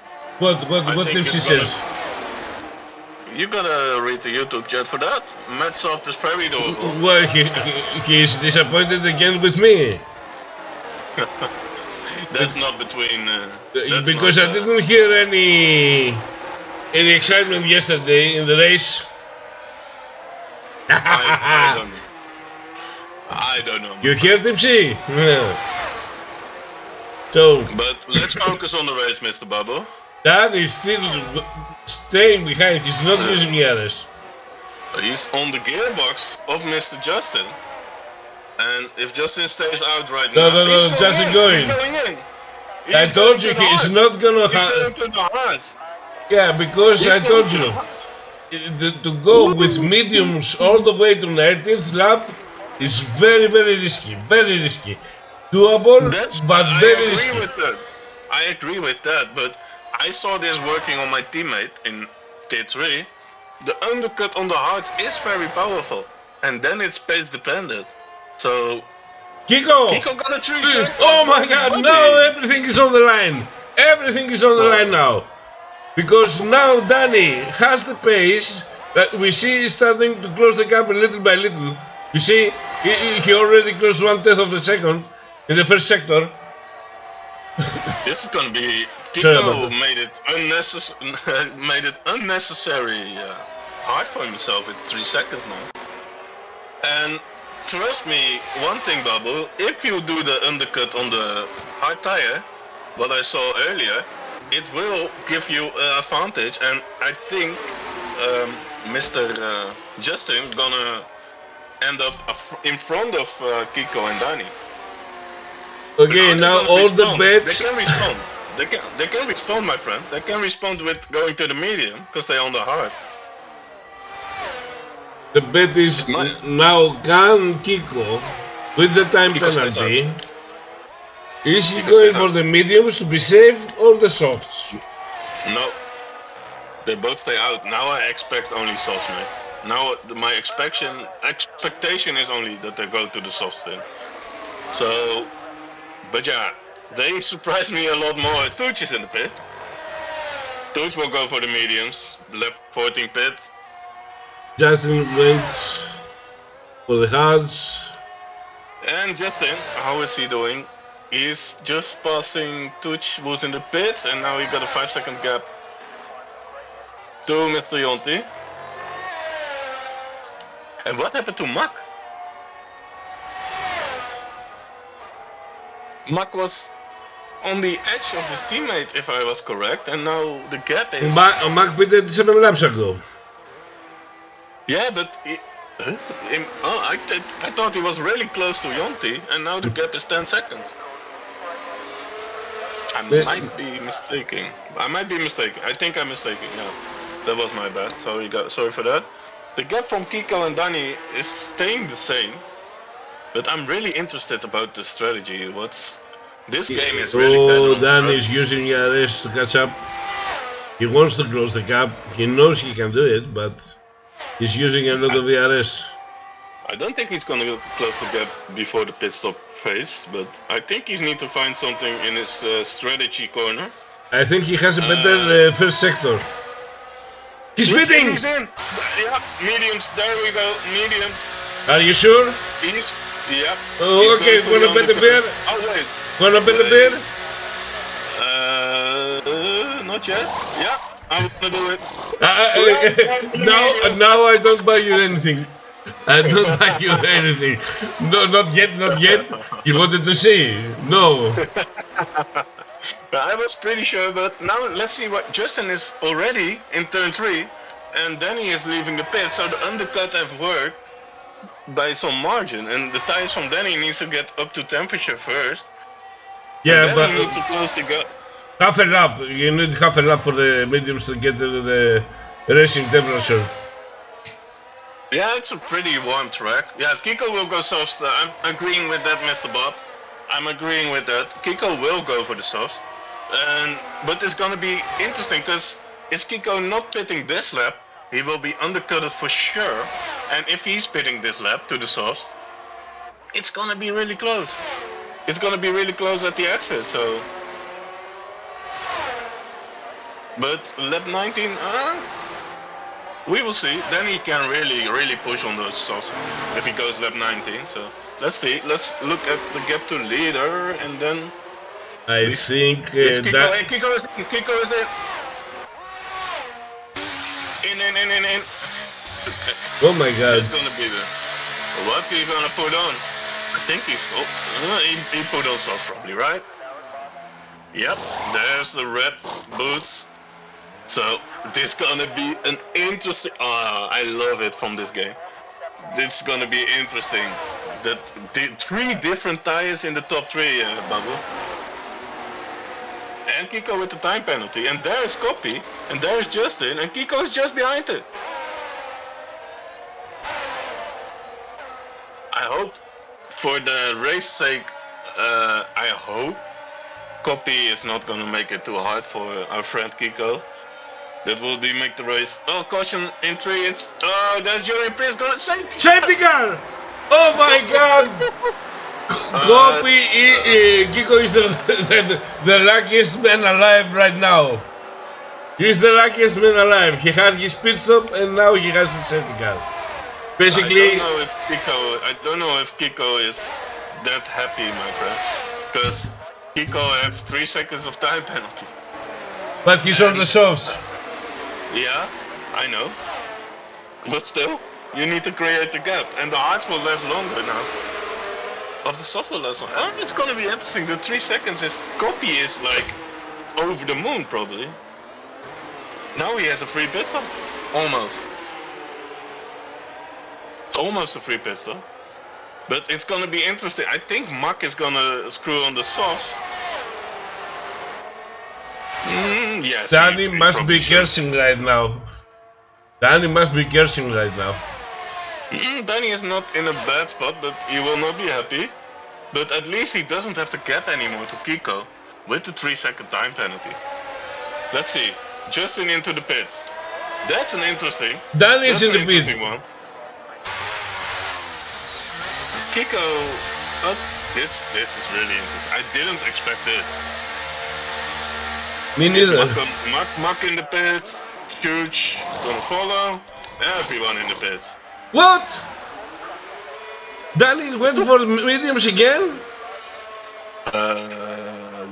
What Tipsy says? You gotta read the YouTube chat for that. Matsoft is very doable. Well, he's disappointed again with me. That's not between. Because I didn't hear any excitement yesterday in the race. I don't know. You hear Tipsy? Yeah. So. But let's focus on the race, Mr. Babu. Dan is still staying behind. He's not using ERS. He's on the gearbox of Mr. Justin. And if Justin stays out right now, no, Justin going. He's going in. I told you he's not gonna. He's going to the heart. Yeah, because I told you to go with mediums all the way to 19th lap is very, very risky. Very risky. Doable, but very risky. I agree with that, but I saw this working on my teammate in Tier 3. The undercut on the hards is very powerful, and then it's pace dependent. So Kiko got a 3 seconds. Oh my god, now everything is on the line. Everything is on the line now. Because now Danny has the pace that we see starting to close the gap little by little. You see, he already closed 1/10 of the second in the first sector. This is gonna be Kiko made it unnecessary hard for himself with 3 seconds now. And trust me, one thing, Babu, if you do the undercut on the hard tire, what I saw earlier, it will give you an advantage, and I think Mr. Justin gonna end up in front of Kiko and Danny. Okay, now all the bets. They can respond. They can respond, my friend. They can respond with going to the medium because they're on the hard. The bet is now, can Kiko, with the time penalty, is he going for the mediums to be safe or the softs? No. They both stay out. Now I expect only softs, man. Now my expectation is only that they go to the softs then. So, but yeah, they surprised me a lot more. Tooch is in the pit. Tooch will go for the mediums. Left 14 pit. Justin went for the hards. And Justin, how is he doing? He's just passing Tooch, who's in the pits, and now he got a 5-second gap to Mr. Yonti. And what happened to Mak? Mak was on the edge of his teammate, if I was correct, and now the gap is... Mak pitted 7 laps ago. Yeah, but I thought he was really close to Yonti, and now the gap is 10 seconds. I might be mistaken. I think I'm mistaken. Yeah, that was my bad. Sorry for that. The gap from Kiko and Danny is staying the same, but I'm really interested about the strategy. This game is really bad. Danny is using ERS to catch up. He wants to close the gap. He knows he can do it, but he's using a lot of ERS. I don't think he's gonna close the gap before the pit stop phase, but I think he needs to find something in his strategy corner. I think he has a better first sector. He's pitting! He's in! Yeah, mediums, there we go, mediums. Are you sure? Yeah. Oh, okay, wanna bet a beer? Oh, wait. Wanna bet a beer? Not yet. Yeah, I'm gonna do it. Now I don't buy you anything. I don't buy you anything. No, not yet. You wanted to see? No. I was pretty sure, but now let's see what Justin is already in turn 3, and Danny is leaving the pit, so the undercut have worked by some margin, and the tires from Danny needs to get up to temperature first. Yeah, but he needs to close the gap. Half a lap. You need half a lap for the mediums to get to the racing temperature. Yeah, it's a pretty warm track. Yeah, Kiko will go soft. I'm agreeing with that, Mr. Bob. I'm agreeing with that. Kiko will go for the softs. But it's gonna be interesting because is Kiko not pitting this lap, he will be undercutted for sure. And if he's pitting this lap to the softs, it's gonna be really close. It's gonna be really close at the exit, so. But lap 19, we will see. Then he can really push on those softs if he goes lap 19. So let's see. Let's look at the gap to leader, and then I think Kiko is in. Oh my God! It's gonna be the. What's he gonna put on? I think he put on soft probably, right? Yep. There's the red boots. So this is gonna be an interesting. I love it from this game. This is gonna be interesting. The 3 different tires in the top 3, Babu. And Kiko with the time penalty. And there is Copy. And there is Justin. And Kiko is just behind it. I hope, for the race sake, I hope Copy is not gonna make it too hard for our friend Kiko. That will make the race. Oh, caution in 3. It's there's your Prix going safety car! Oh my God! Copy, Kiko is the luckiest man alive right now. He's the luckiest man alive. He had his pit stop and now he has a safety car. Basically, I don't know if Kiko is that happy, my friend, because Kiko have 3 seconds of time penalty. But he's on the softs. Yeah, I know. But still, you need to create the gap, and the hards will last longer now. Of the soft will last longer. It's gonna be interesting. The 3 seconds if Copy is like over the moon, probably. Now he has a free pit stop. Almost. It's almost a free pit stop. But it's gonna be interesting. I think Mack is gonna screw on the softs. Yes. Danny must be cursing right now. Danny is not in a bad spot, but he will not be happy. But at least he doesn't have the gap anymore to Kiko with the 3 second time penalty. Let's see. Justin into the pits. That's an interesting. Danny is in the pits. Kiko. This is really interesting. I didn't expect this. Me neither. Mack in the pits. Huge. Gonna follow. Everyone in the pits. What? Danny went for mediums again?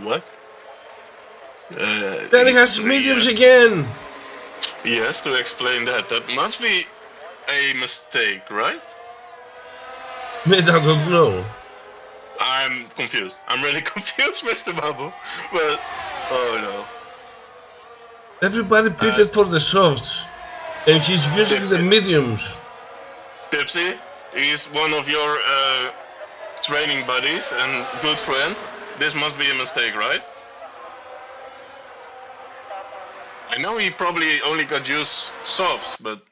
What? Danny has mediums again. Yes, to explain that. That must be a mistake, right? I don't know. I'm confused. I'm really confused, Mr. Bubble. But, oh no. Everybody pitted for the softs. And he's using the mediums. Tipsy, he's one of your training buddies and good friends. This must be a mistake, right? I know he probably only got used softs, but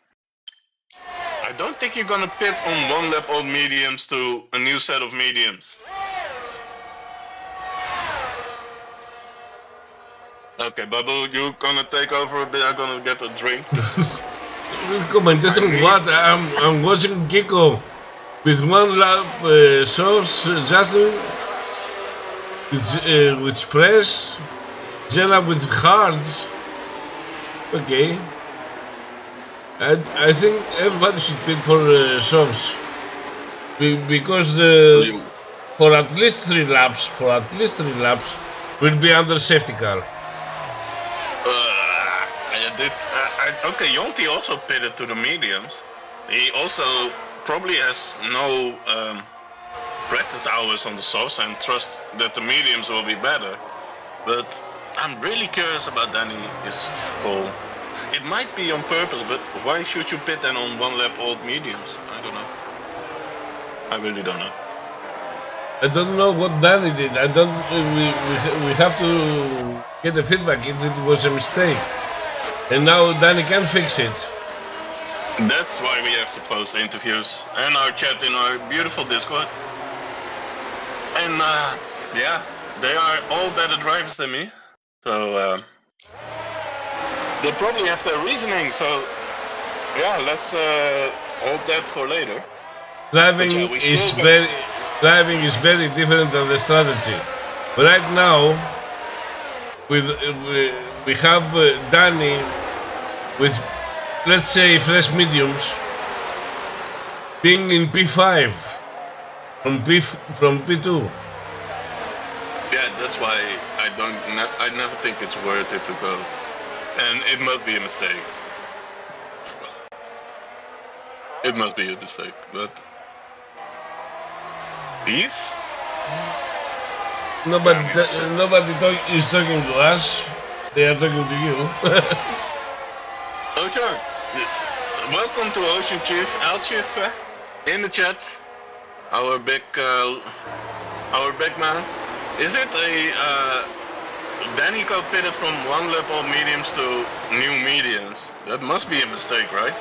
I don't think you're gonna pit on 1 lap old mediums to a new set of mediums. Okay, Babu, you're gonna take over a bit. I'm gonna get a drink. Commentator, what? I'm watching Kiko with 1 lap sauce, Justin with fresh, Jenna with hards. Okay. I think everybody should pick for sauce because for at least 3 laps, we'll be under safety car. Okay, Yonti also pitted to the mediums. He also probably has no practice hours on the softs and trusts that the mediums will be better. But I'm really curious about Danny's call. It might be on purpose, but why should you pit then on 1 lap old mediums? I don't know. I really don't know. I don't know what Danny did. I don't. We have to get the feedback if it was a mistake. And now Danny can fix it. That's why we have to post interviews and our chat in our beautiful Discord. And yeah, they are all better drivers than me. So they probably have their reasoning. So yeah, let's hold that for later. Driving is very different than the strategy. But right now, we have Danny with, let's say, fresh mediums being in P5 from P2. Yeah, that's why I never think it's worth it to go, and it must be a mistake. It must be a mistake, but these. Nobody is talking to us. They are talking to you. Okay. Welcome to Ocean Chief, Chief in the chat. Our big man. Is it a Danny got pitted from 1 lap old mediums to new mediums? That must be a mistake, right?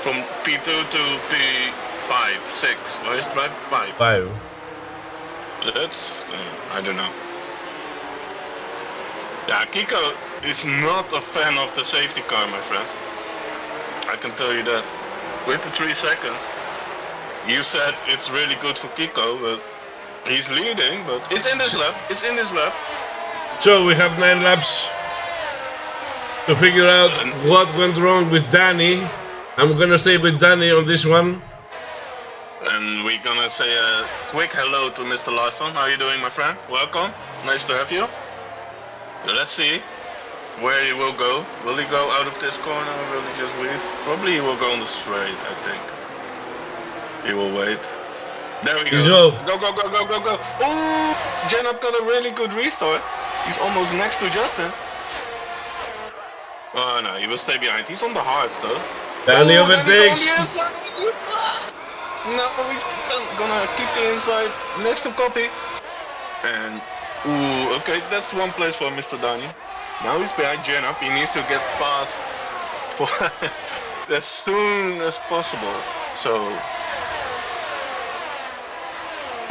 From P2 to P5, 6. Why is drive 5? 5. That's I don't know. Yeah, Kiko is not a fan of the safety car, my friend. I can tell you that. With the 3 seconds, you said it's really good for Kiko, but he's leading. But it's in this lap. It's in this lap. So we have 9 laps to figure out what went wrong with Danny. I'm gonna stay with Danny on this one. And we're gonna say a quick hello to Mr. Larson. How are you doing, my friend? Welcome. Nice to have you. Let's see where he will go. Will he go out of this corner or will he just weave? Probably he will go on the straight, I think. He will wait. There we go. Go, go, go, go, go, go. Ooh! Janup got a really good restart. He's almost next to Justin. Oh no, he will stay behind. He's on the hards though. Danny overtakes. No, he's gonna keep the inside next to Copy. And, ooh, okay, that's one place for Mr. Danny. Now he's behind Janup. He needs to get past as soon as possible. So,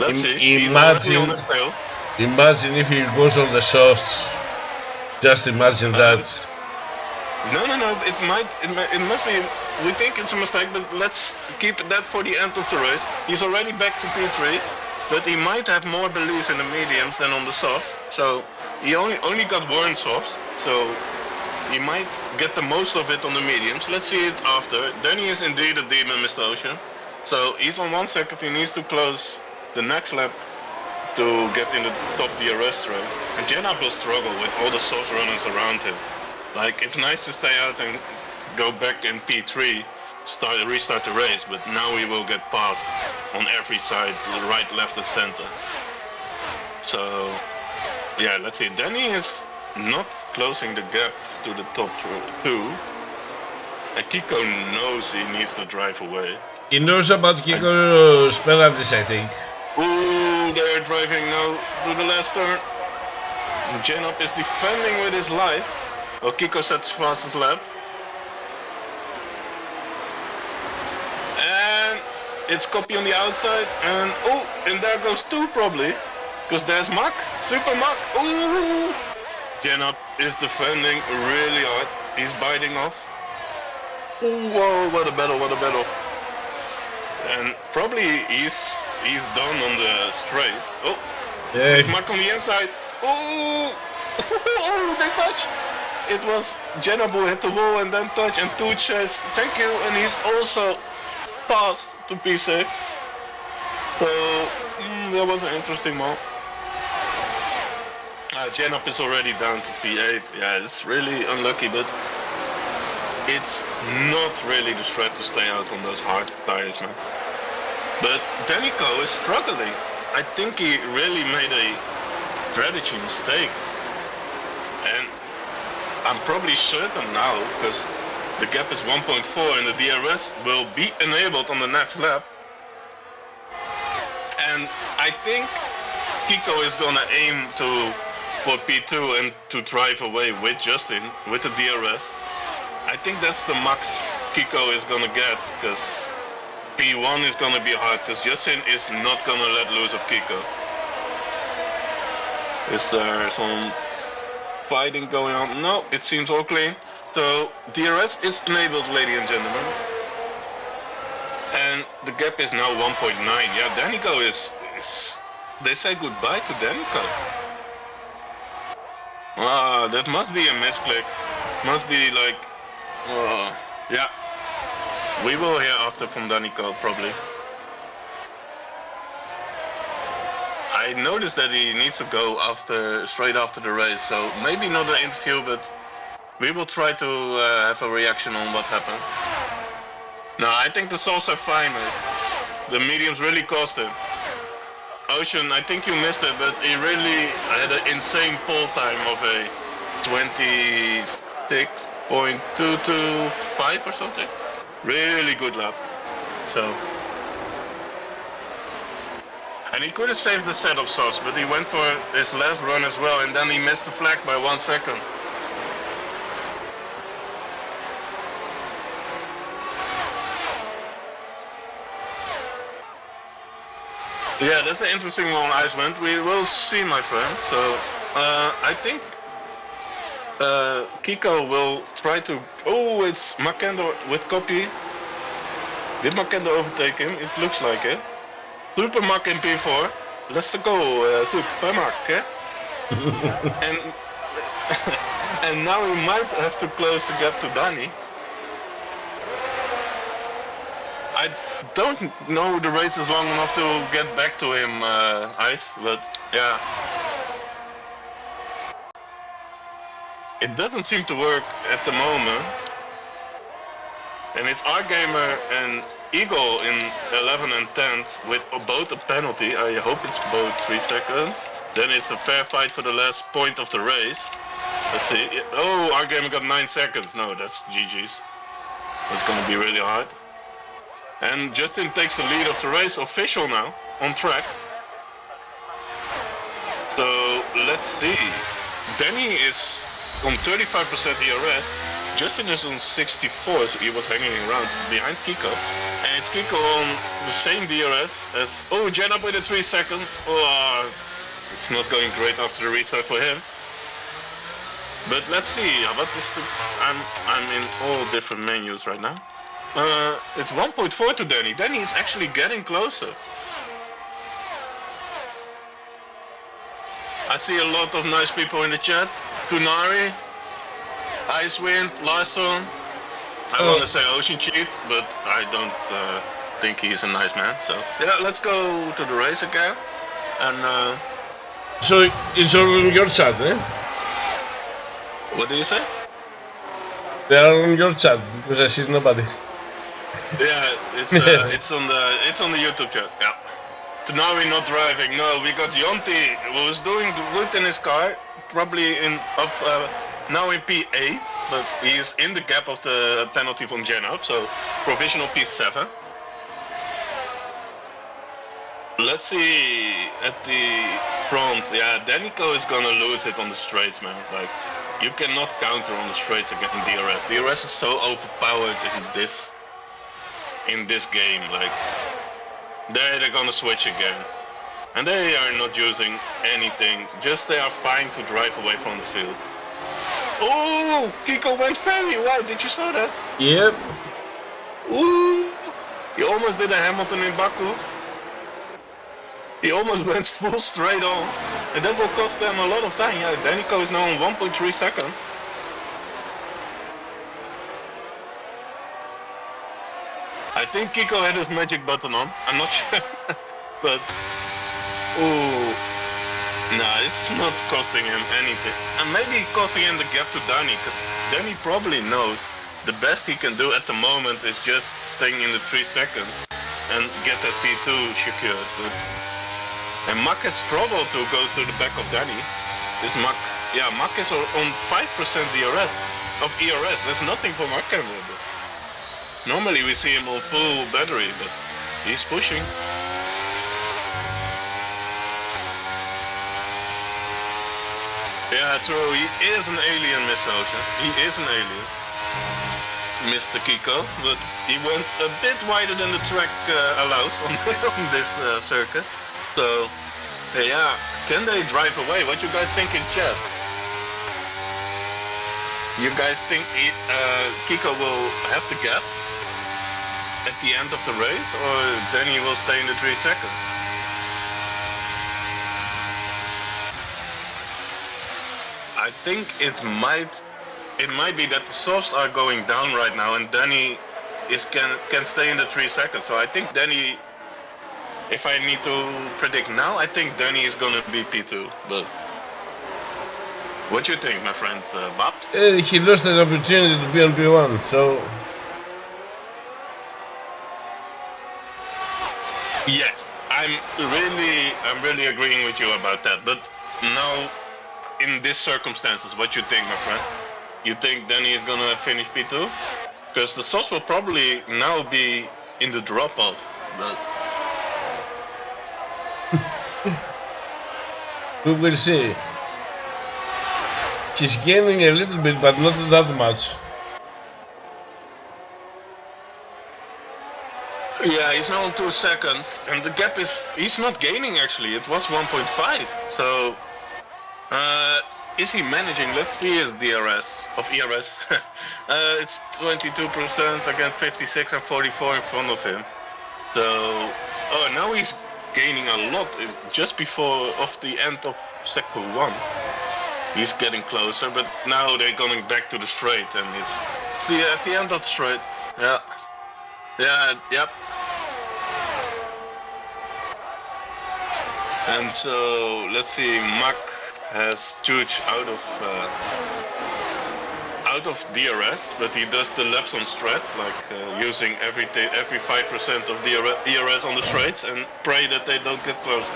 let's see. He's already on his tail. Imagine if he goes on the softs. Just imagine that. No. It must be. We think it's a mistake, but let's keep that for the end of the race. He's already back to P3, but he might have more belief in the mediums than on the softs. So he only got 1 softs, so he might get the most of it on the mediums. Let's see it after. Danny is indeed a demon, Mr. Ocean. So he's on 1 second. He needs to close the next lap to get in the top DRS track. And Jenna will struggle with all the soft runners around him. Like, it's nice to stay out and go back in P3, restart the race, but now we will get passed on every side, right, left, and center. So, yeah, let's see. Danny is not closing the gap to the top 2. And Kiko knows he needs to drive away. He knows about Kiko's penalties, I think. Ooh, they're driving now to the last turn. Janop is defending with his life. Well, Kiko sets fastest lap. And it's Copy on the outside. And oh, and there goes 2 probably. Because there's Mack, Super Mack. Ooh! Janop is defending really hard. He's biting off. Whoa, what a battle, what a battle. And probably he's done on the straight. Oh, there's Mack on the inside. Oh, oh, they touch. It was Janop who hit the wall and then touch, and Tooch says thank you, and he's also passed to P6. So that was an interesting one. Janop is already down to P8. Yeah, it's really unlucky, but it's not really the threat to stay out on those hard tires, man. But Danico is struggling. I think he really made a strategy mistake. And I'm probably certain now, because the gap is 1.4 and the DRS will be enabled on the next lap. And I think Kiko is gonna aim for P2 and to drive away with Justin, with the DRS. I think that's the max Kiko is gonna get, because P1 is gonna be hard, because Justin is not gonna let loose of Kiko. Is there some fighting going on? No, it seems all clean. So DRS is enabled, ladies and gentlemen. And the gap is now 1.9. Yeah, Danico is they say goodbye to Danico. Ah, that must be a misclick. Must be like, yeah. We will hear after from Danico probably. I noticed that he needs to go straight after the race, so maybe not an interview, but we will try to have a reaction on what happened. No, I think the softs are fine, mate. The mediums really cost him. Ocean, I think you missed it, but he really had an insane pole time of a 26.225 or something. Really good lap. So. And he could have saved the set of softs, but he went for his last run as well, and then he missed the flag by 1 second. Yeah, that's an interesting one, Iceman. We will see, my friend. So, I think Kiko will try to... Oh, it's Makendo with Copy. Did Makendo overtake him? It looks like it. Super Mack in P4. Let's go, Super Mack, eh? and now we might have to close the gap to Danny. I don't know the race is long enough to get back to him, Ice, but yeah. It doesn't seem to work at the moment. And it's our gamer and Eagle in 11 and 10th with both a penalty. I hope it's both 3 seconds. Then it's a fair fight for the last point of the race. Let's see. Oh, our gamer got 9 seconds. No, that's GG's. That's gonna be really hard. And Justin takes the lead of the race, official now, on track. So, let's see. Danny is on 35% ERS. Justin is on 64, so he was hanging around behind Kiko. And it's Kiko on the same DRS as... Oh, Janop with the 3 seconds. Oh, it's not going great after the retard for him. But let's see, what is the... I'm in all different menus right now. It's 1.4 to Danny. Danny is actually getting closer. I see a lot of nice people in the chat. Tunari, Icewind, Larson. I want to say Ocean Chief, but I don't think he's a nice man. So yeah, let's go to the race again. And so it's all on your chat, eh? What do you say? They are on your chat because I see nobody. Yeah, it's on the YouTube chat. Yeah. Tunari not driving. No, we got Yonti who was doing good in his car, probably now in P8, but he's in the gap of the penalty from Janop, so provisional P7. Let's see at the front. Yeah, Danico is gonna lose it on the straights, man. Like, you cannot counter on the straights against DRS. DRS is so overpowered in this game. Like, they're gonna switch again, and they are not using anything. Just they are fine to drive away from the field. Oh, Kiko went very wide. Did you saw that? Yep. Ooh, he almost did a Hamilton in Baku. He almost went full straight on, and that will cost them a lot of time. Yeah, Danico is now on 1.3 seconds. I think Kiko had his magic button on. I'm not sure, but ooh, nah, it's not costing him anything. And maybe costing him the gap to Danny, because Danny probably knows the best he can do at the moment is just staying in the 3 seconds and get that P2 secured. And Mack has struggled to go to the back of Danny. This Mack, yeah, Mack is on 5% DRS of ERS. That's nothing for Mack camera. Normally we see him on full battery, but he's pushing. Yeah, true. He is an alien, Mr. Ocean. He is an alien, Mr. Kiko, but he went a bit wider than the track allows on this circuit. So, yeah, can they drive away? What you guys think in chat? You guys think Kiko will have the gap at the end of the race, or Danny will stay in the 3 seconds? I think it might be that the softs are going down right now, and Danny can stay in the 3 seconds. So I think Danny, if I need to predict now, I think Danny is gonna be P2. But what do you think, my friend Babs? He lost an opportunity to be on P1, so. Yes, I'm really agreeing with you about that. But now, in these circumstances, what you think, my friend? You think Danny is gonna finish P2? Because the softs will probably now be in the drop-off. But we will see. He's gaining a little bit, but not that much. yeah, he's now on 2 seconds, and the gap he's not gaining actually. It was 1.5. So, is he managing? Let's see his DRS of ERS. It's 22% against 56 and 44 in front of him. So, oh, now he's gaining a lot just before of the end of sector 1. He's getting closer, but now they're going back to the straight, and it's at the end of the straight. Yeah. Yeah, yep. And so, let's see, Mack has Juge out of DRS, but he does the laps on strat, like using every 5% of DRS on the straights, and pray that they don't get closer.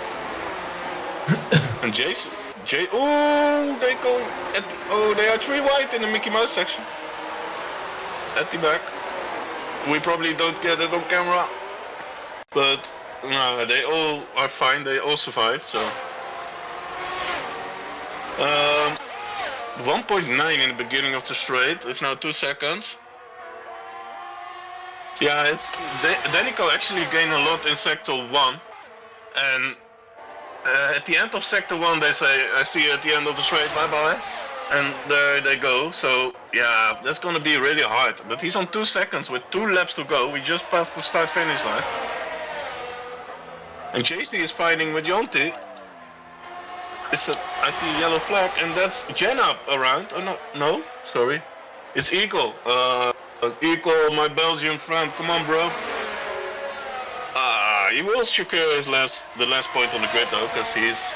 And oh, they go they are 3 wide in the Mickey Mouse section. At the back. We probably don't get it on camera, but no, they all are fine. They all survived. So 1.9 in the beginning of the straight. It's now 2 seconds. Yeah, it's Danico actually gained a lot in sector 1, and at the end of sector 1 they say, "I see you at the end of the straight. Bye bye." And there they go. So yeah, that's gonna be really hard. But he's on 2 seconds with 2 laps to go. We just passed the start-finish line. And JC is fighting with Jonty. I see a yellow flag, and that's Jenna around. Oh no, sorry, it's Eagle. Eagle, my Belgian friend. Come on, bro. He will secure the last point on the grid though, because he's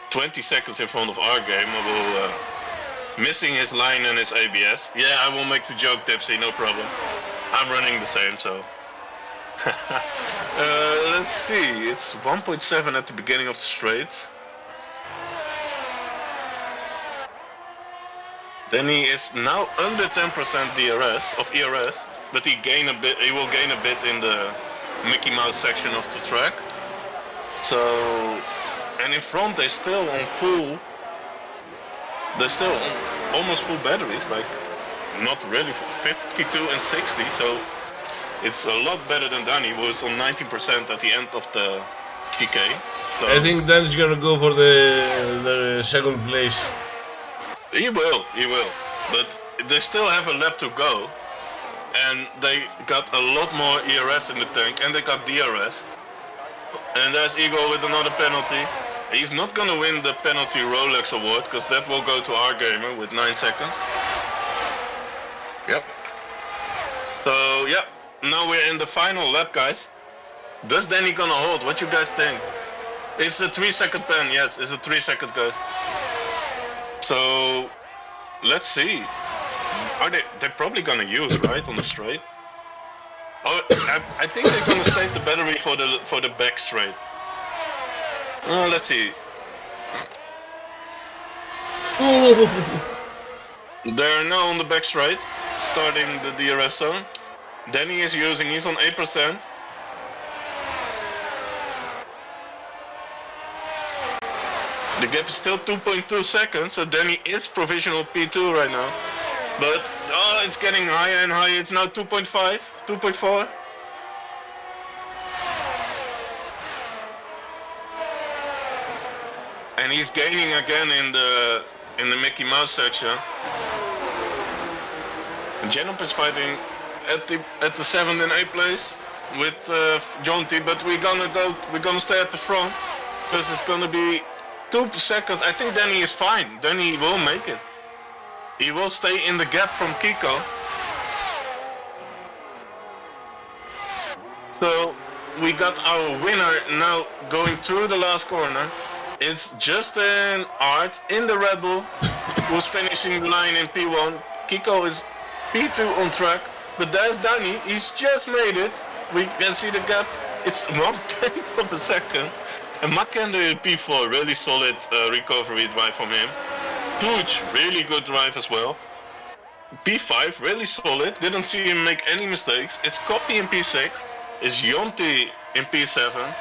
20 seconds in front of our game. I will. Missing his line and his ABS. Yeah, I will make the joke, Tipsy, no problem. I'm running the same, so. Let's see, it's 1.7 at the beginning of the straight. Then he is now under 10% DRS of ERS, but he will gain a bit in the Mickey Mouse section of the track. So, and in front they're still on full. They're still on almost full batteries, like not really 52 and 60. So it's a lot better than Danny, who was on 19% at the end of the PK. So I think Dan's gonna go for the second place. he will, but they still have a lap to go, and they got a lot more ERS in the tank, and they got DRS. And there's Eagle with another penalty. He's not gonna win the penalty Rolex award, because that will go to our gamer with 9 seconds. Yep. So, yep. Now we're in the final lap, guys. Does Danny gonna hold? What you guys think? It's a 3-second pen, yes, it's a 3-second, guys. So, let's see. They're probably gonna use, right, on the straight? Oh, I think they're gonna save the battery for the back straight. Let's see. They're now on the back straight, starting the DRS zone. Danny is using, he's on 8%. The gap is still 2.2 seconds, so Danny is provisional P2 right now. But, it's getting higher and higher. It's now 2.5, 2.4. And he's gaining again in the Mickey Mouse section. And Janop is fighting at the 7th and 8th place with Jonty, but we're gonna stay at the front because it's gonna be 2 seconds. I think Danny is fine. Danny will make it. He will stay in the gap from Kiko. So we got our winner now going through the last corner. It's Justin Art in the Red Bull who's finishing the line in P1. Kiko is P2 on track, but there's Danny. He's just made it. We can see the gap. It's 1/10 of a second. And Makender P4, really solid recovery drive from him. Tooch, really good drive as well. P5, really solid. Didn't see him make any mistakes. It's Copy in P6. It's Yonti in P7.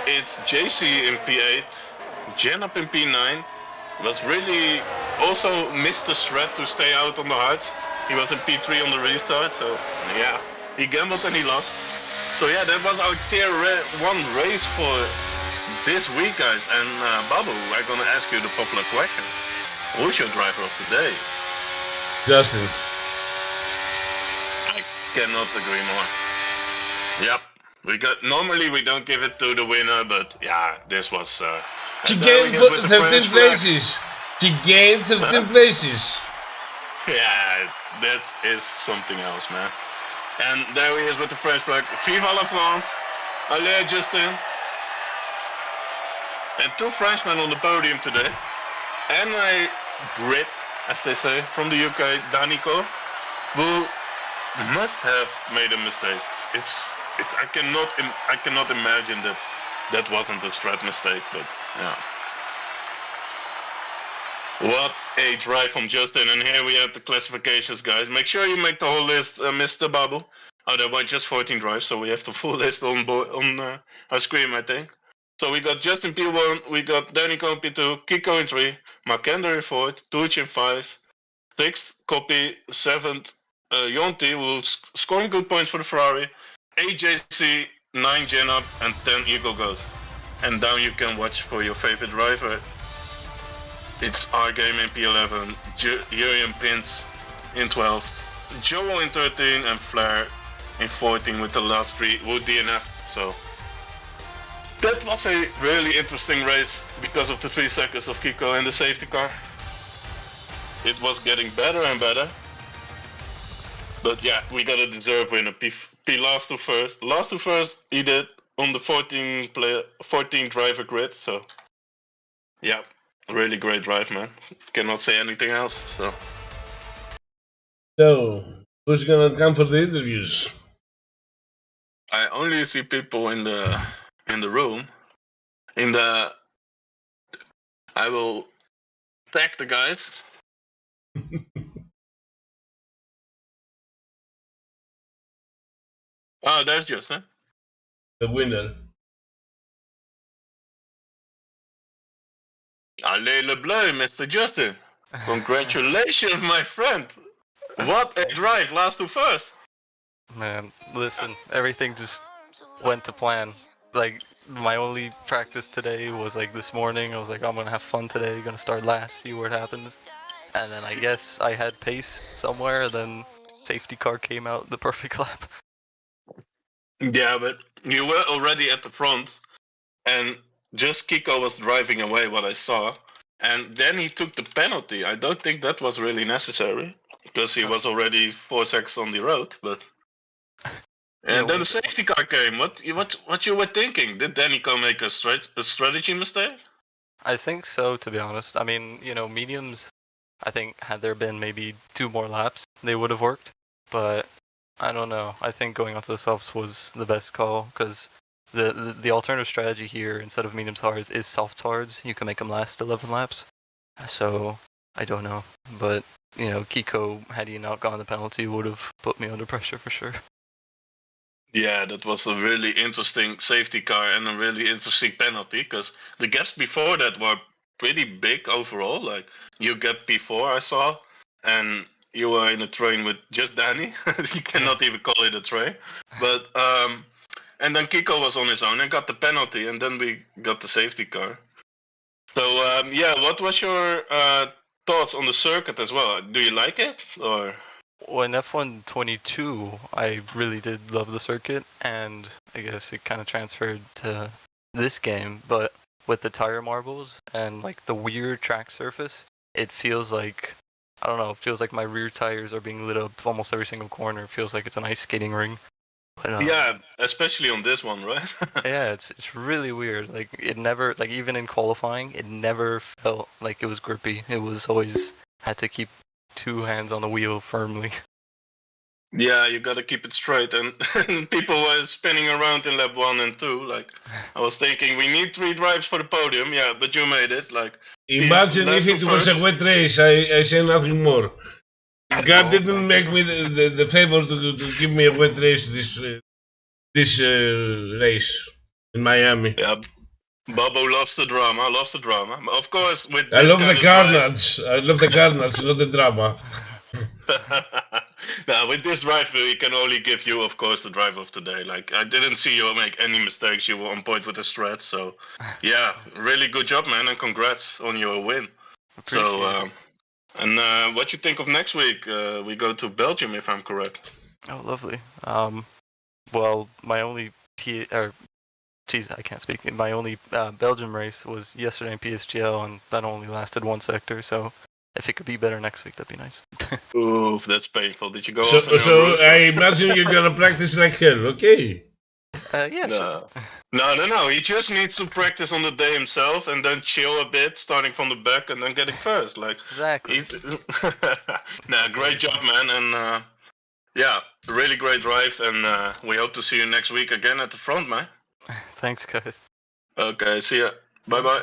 It's JC in P8. Janop in P9. Was really also missed the threat to stay out on the hards. He was in P3 on the restart, so yeah. He gambled and he lost. So yeah, that was our tier 1 race for this week, guys. And Babu, I'm gonna ask you the popular question. Who's your driver of the day? Justin. I cannot agree more. Yep. Normally we don't give it to the winner, but yeah, this was She gained 13 places. She gained 13 places. Yeah, that is something else, man. And there he is with the French flag. Viva la France! Allez, Justin! And 2 Frenchmen on the podium today. And a Brit, as they say, from the UK, Danico, who must have made a mistake. I cannot imagine that wasn't a strat mistake, but yeah. What a drive from Justin, and here we have the classifications, guys. Make sure you make the whole list, Mr. Bubble. Otherwise, just 14 drives, so we have the full list on our screen, I think. So we got Justin P1, we got Danico in P2, Kiko in 3, Makender in 4th, Tuch in 5, 6th, Copy, 7th, Yonti, who's scoring good points for the Ferrari, AJC, 9 Janop, and 10 Eagle Ghost. And down you can watch for your favorite driver. It's our game in P11, Jurien Pins in 12th, Joel in 13, and Flair in 14 with the last 3 who DNF'd. So that was a really interesting race because of the 3 seconds of Kiko and the safety car. It was getting better and better. But yeah, we got a deserved winner. P last to first. Last to first he did on the 14 driver grid. So yeah, really great drive, man. Cannot say anything else. So who's gonna come for the interviews? I only see people in the room. I will tag the guys. Oh, there's Justin. The winner. Allez le bleu, Mr. Justin. Congratulations, my friend. What a drive, last to first. Man, listen, everything just went to plan. Like, my only practice today was like this morning. I was like, I'm gonna have fun today, gonna start last, see what happens. And then I guess I had pace somewhere, then safety car came out the perfect lap. Yeah, but you were already at the front, and just Kiko was driving away, what I saw. And then he took the penalty. I don't think that was really necessary, because he was already 4 seconds on the road, but... And then the safety car came. What you were thinking? Did Danico make a strategy mistake? I think so, to be honest. I mean, you know, mediums, I think had there been maybe 2 more laps, they would have worked. But I don't know. I think going onto the softs was the best call, because the alternative strategy here, instead of mediums hards, is softs hards. You can make them last 11 laps. So, I don't know. But, you know, Kiko, had he not gotten the penalty, would have put me under pressure for sure. Yeah, that was a really interesting safety car and a really interesting penalty, because the gaps before that were pretty big overall. Like, you gap before I saw, and you were in a train with just Danny. You cannot even call it a train. But, and then Kiko was on his own and got the penalty, and then we got the safety car. So, yeah, what was your thoughts on the circuit as well? Do you like it, or...? Well, in F1 22, I really did love the circuit, and I guess it kind of transferred to this game, but with the tire marbles and like the weird track surface, it feels like, I don't know, it feels like my rear tires are being lit up almost every single corner. It feels like it's an ice skating ring. But, yeah, especially on this one, right? Yeah, it's really weird. Like, it never, like, even in qualifying, it never felt like it was grippy. It was always had to keep 2 hands on the wheel firmly. Yeah, you gotta keep it straight, and people were spinning around in lap 1 and 2. Like, I was thinking, we need 3 drives for the podium. Yeah, but you made it. Like, imagine if it was a wet race. I say nothing more. God didn't make me the favor to give me a wet race this race in Miami. Yeah, Bobo loves the drama. Loves the drama. Of course, with I this love the kind of Cardinals. I love the Cardinals, not the drama. Now, with this drive, we can only give you, of course, the drive of today. Like, I didn't see you make any mistakes. You were on point with the strat. So, yeah, really good job, man, and congrats on your win. Appreciate it. And what you think of next week? We go to Belgium, if I'm correct. Oh, lovely. Well, my only I can't speak. My only Belgium race was yesterday in PSGL, and that only lasted 1 sector. So, if it could be better next week, that'd be nice. Ooh, that's painful. Did you go? So I imagine you're gonna practice like hell, okay? Yeah. No. No. He just needs to practice on the day himself, and then chill a bit, starting from the back, and then getting first. Like, exactly. Nah, great job, man, and yeah, really great drive, and we hope to see you next week again at the front, man. Thanks, guys. Okay, see ya. Bye bye.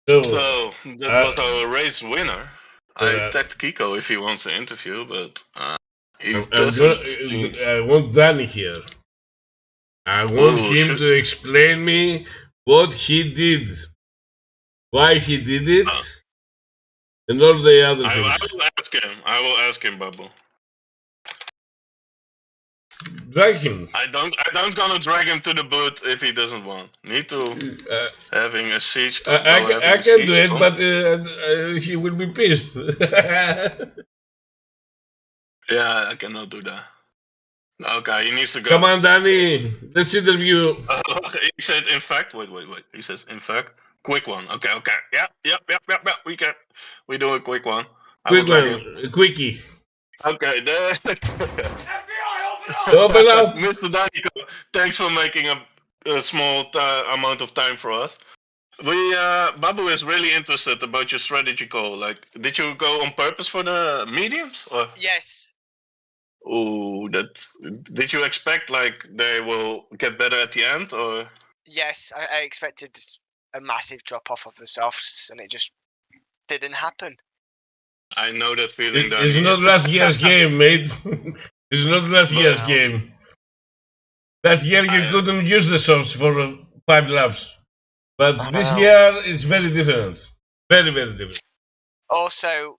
So that was our race winner. I tagged Kiko if he wants to interview, but he doesn't. I want Danny here. I want him to explain me what he did, why he did it, and all the other things. I will ask him, Babu. Drag him. I don't gonna drag him to the boot if he doesn't want. Need to having a siege. I can do it, but he will be pissed. Yeah, I cannot do that. Okay, he needs to go. Come on, Danny. Let's interview. He said, in fact, wait. He says, in fact, quick one. Okay. Yep. We do a quick one. Quick one. Quickie. Okay, there. Open up. Mr. Danico, thanks for making a small amount of time for us. Babu is really interested about your strategy call. Like, did you go on purpose for the mediums? Or? Yes. Oh, did you expect like they will get better at the end, or? Yes, I expected a massive drop off of the softs, and it just didn't happen. I know that feeling. It's not last year's game, mate. It's not last year's game. Last year you couldn't use the softs for 5 laps. But this Wow. year it's very different. Very, very different. Also,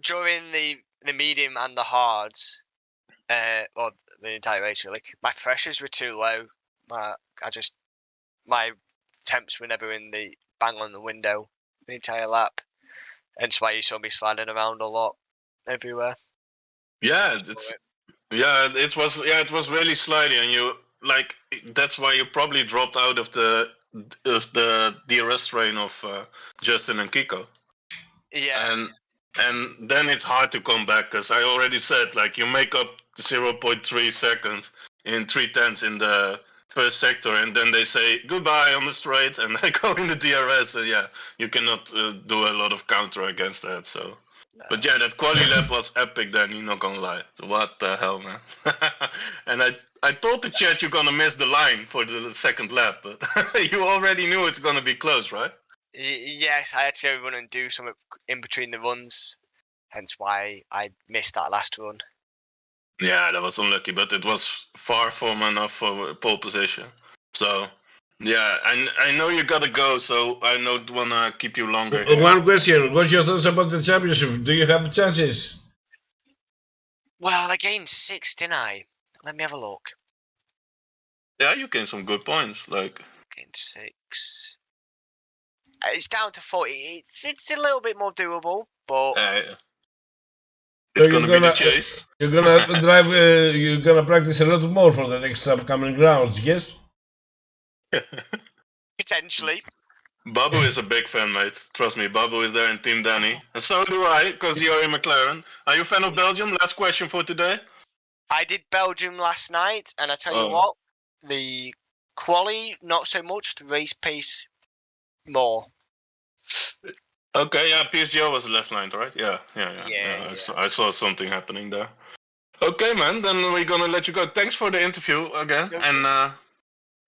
during the medium and the hards, or the entire race really, my pressures were too low. My temps were never in the bang on the window the entire lap. Hence why you saw me sliding around a lot everywhere. Yeah, it was really slidey, and that's why you probably dropped out of the DRS train of Justin and Kiko. Yeah. And then it's hard to come back, because I already said, like, you make up 0.3 seconds in 3/10 in the first sector, and then they say goodbye on the straight, and they go in the DRS. And yeah, you cannot do a lot of counter against that. So, but yeah, that quali lap was epic. Then you're not gonna lie. What the hell, man? And I told the chat you're gonna miss the line for the second lap, but you already knew it's gonna be close, right? Yes, I had to go run and do something in between the runs. Hence why I missed that last run. Yeah, that was unlucky, but it was far from enough for pole position. So, yeah, I know you gotta go, so I don't wanna keep you longer here. One question. What's your thoughts about the championship? Do you have chances? Well, I gained 6, didn't I? Let me have a look. Yeah, you gained some good points. Like, Gained 6. It's down to 40. It's a little bit more doable, but it's So gonna be the chase. You're gonna drive. You're gonna practice a lot more for the next upcoming rounds. Yes. potentially. Babu is a big fan, mate. Trust me, Babu is there in Team Danny. And so do I, because you're in McLaren. Are you a fan of Belgium? Last question for today. I did Belgium last night, and I tell you Oh. what, the quali, not so much, the race pace, more. Okay, yeah, PSGO was the last night, right? Yeah. Yeah. I saw something happening there. Okay, man, then we're gonna let you go. Thanks for the interview again, No and worries.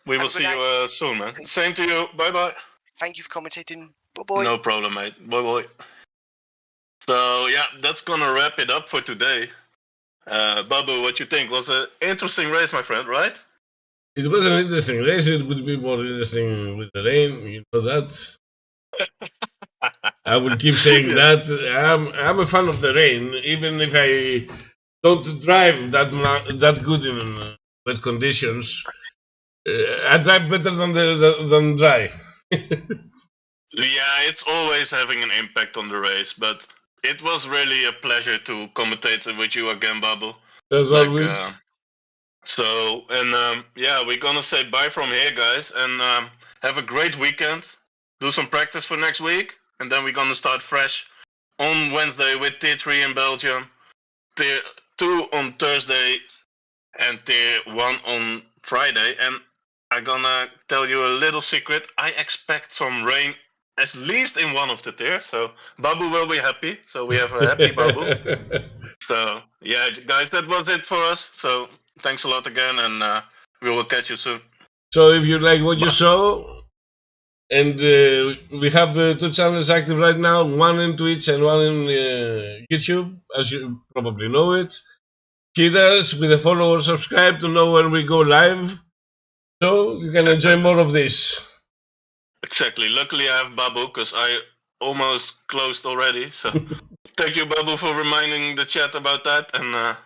we will Have a see good you soon, man. Same to you. Bye-bye. Thank you for commentating. Bye-bye. No problem, mate. Bye-bye. So, yeah, that's gonna wrap it up for today. Babu, what you think? Was an interesting race, my friend, right? It was an interesting race. It would be more interesting with the rain. You know that. I will keep saying that. I'm a fan of the rain, even if I don't drive that good in wet conditions. I drive better than dry. Yeah, it's always having an impact on the race, but it was really a pleasure to commentate with you again, Babu. As always. Yeah, we're gonna say bye from here, guys, and have a great weekend. Do some practice for next week, and then we're gonna start fresh on Wednesday with Tier 3 in Belgium, Tier 2 on Thursday, and Tier 1 on Friday. And I'm gonna tell you a little secret. I expect some rain at least in one of the tiers, so Babu will be happy. So we have a happy Babu. So yeah, guys, that was it for us. So thanks a lot again, and we will catch you soon. So if you like what you saw, and we have 2 channels active right now, one in Twitch and one in YouTube, as you probably know it. Hit us with a follow or subscribe to know when we go live, so you can enjoy more of this. Exactly. Luckily, I have Babu, because I almost closed already. So thank you, Babu, for reminding the chat about that, and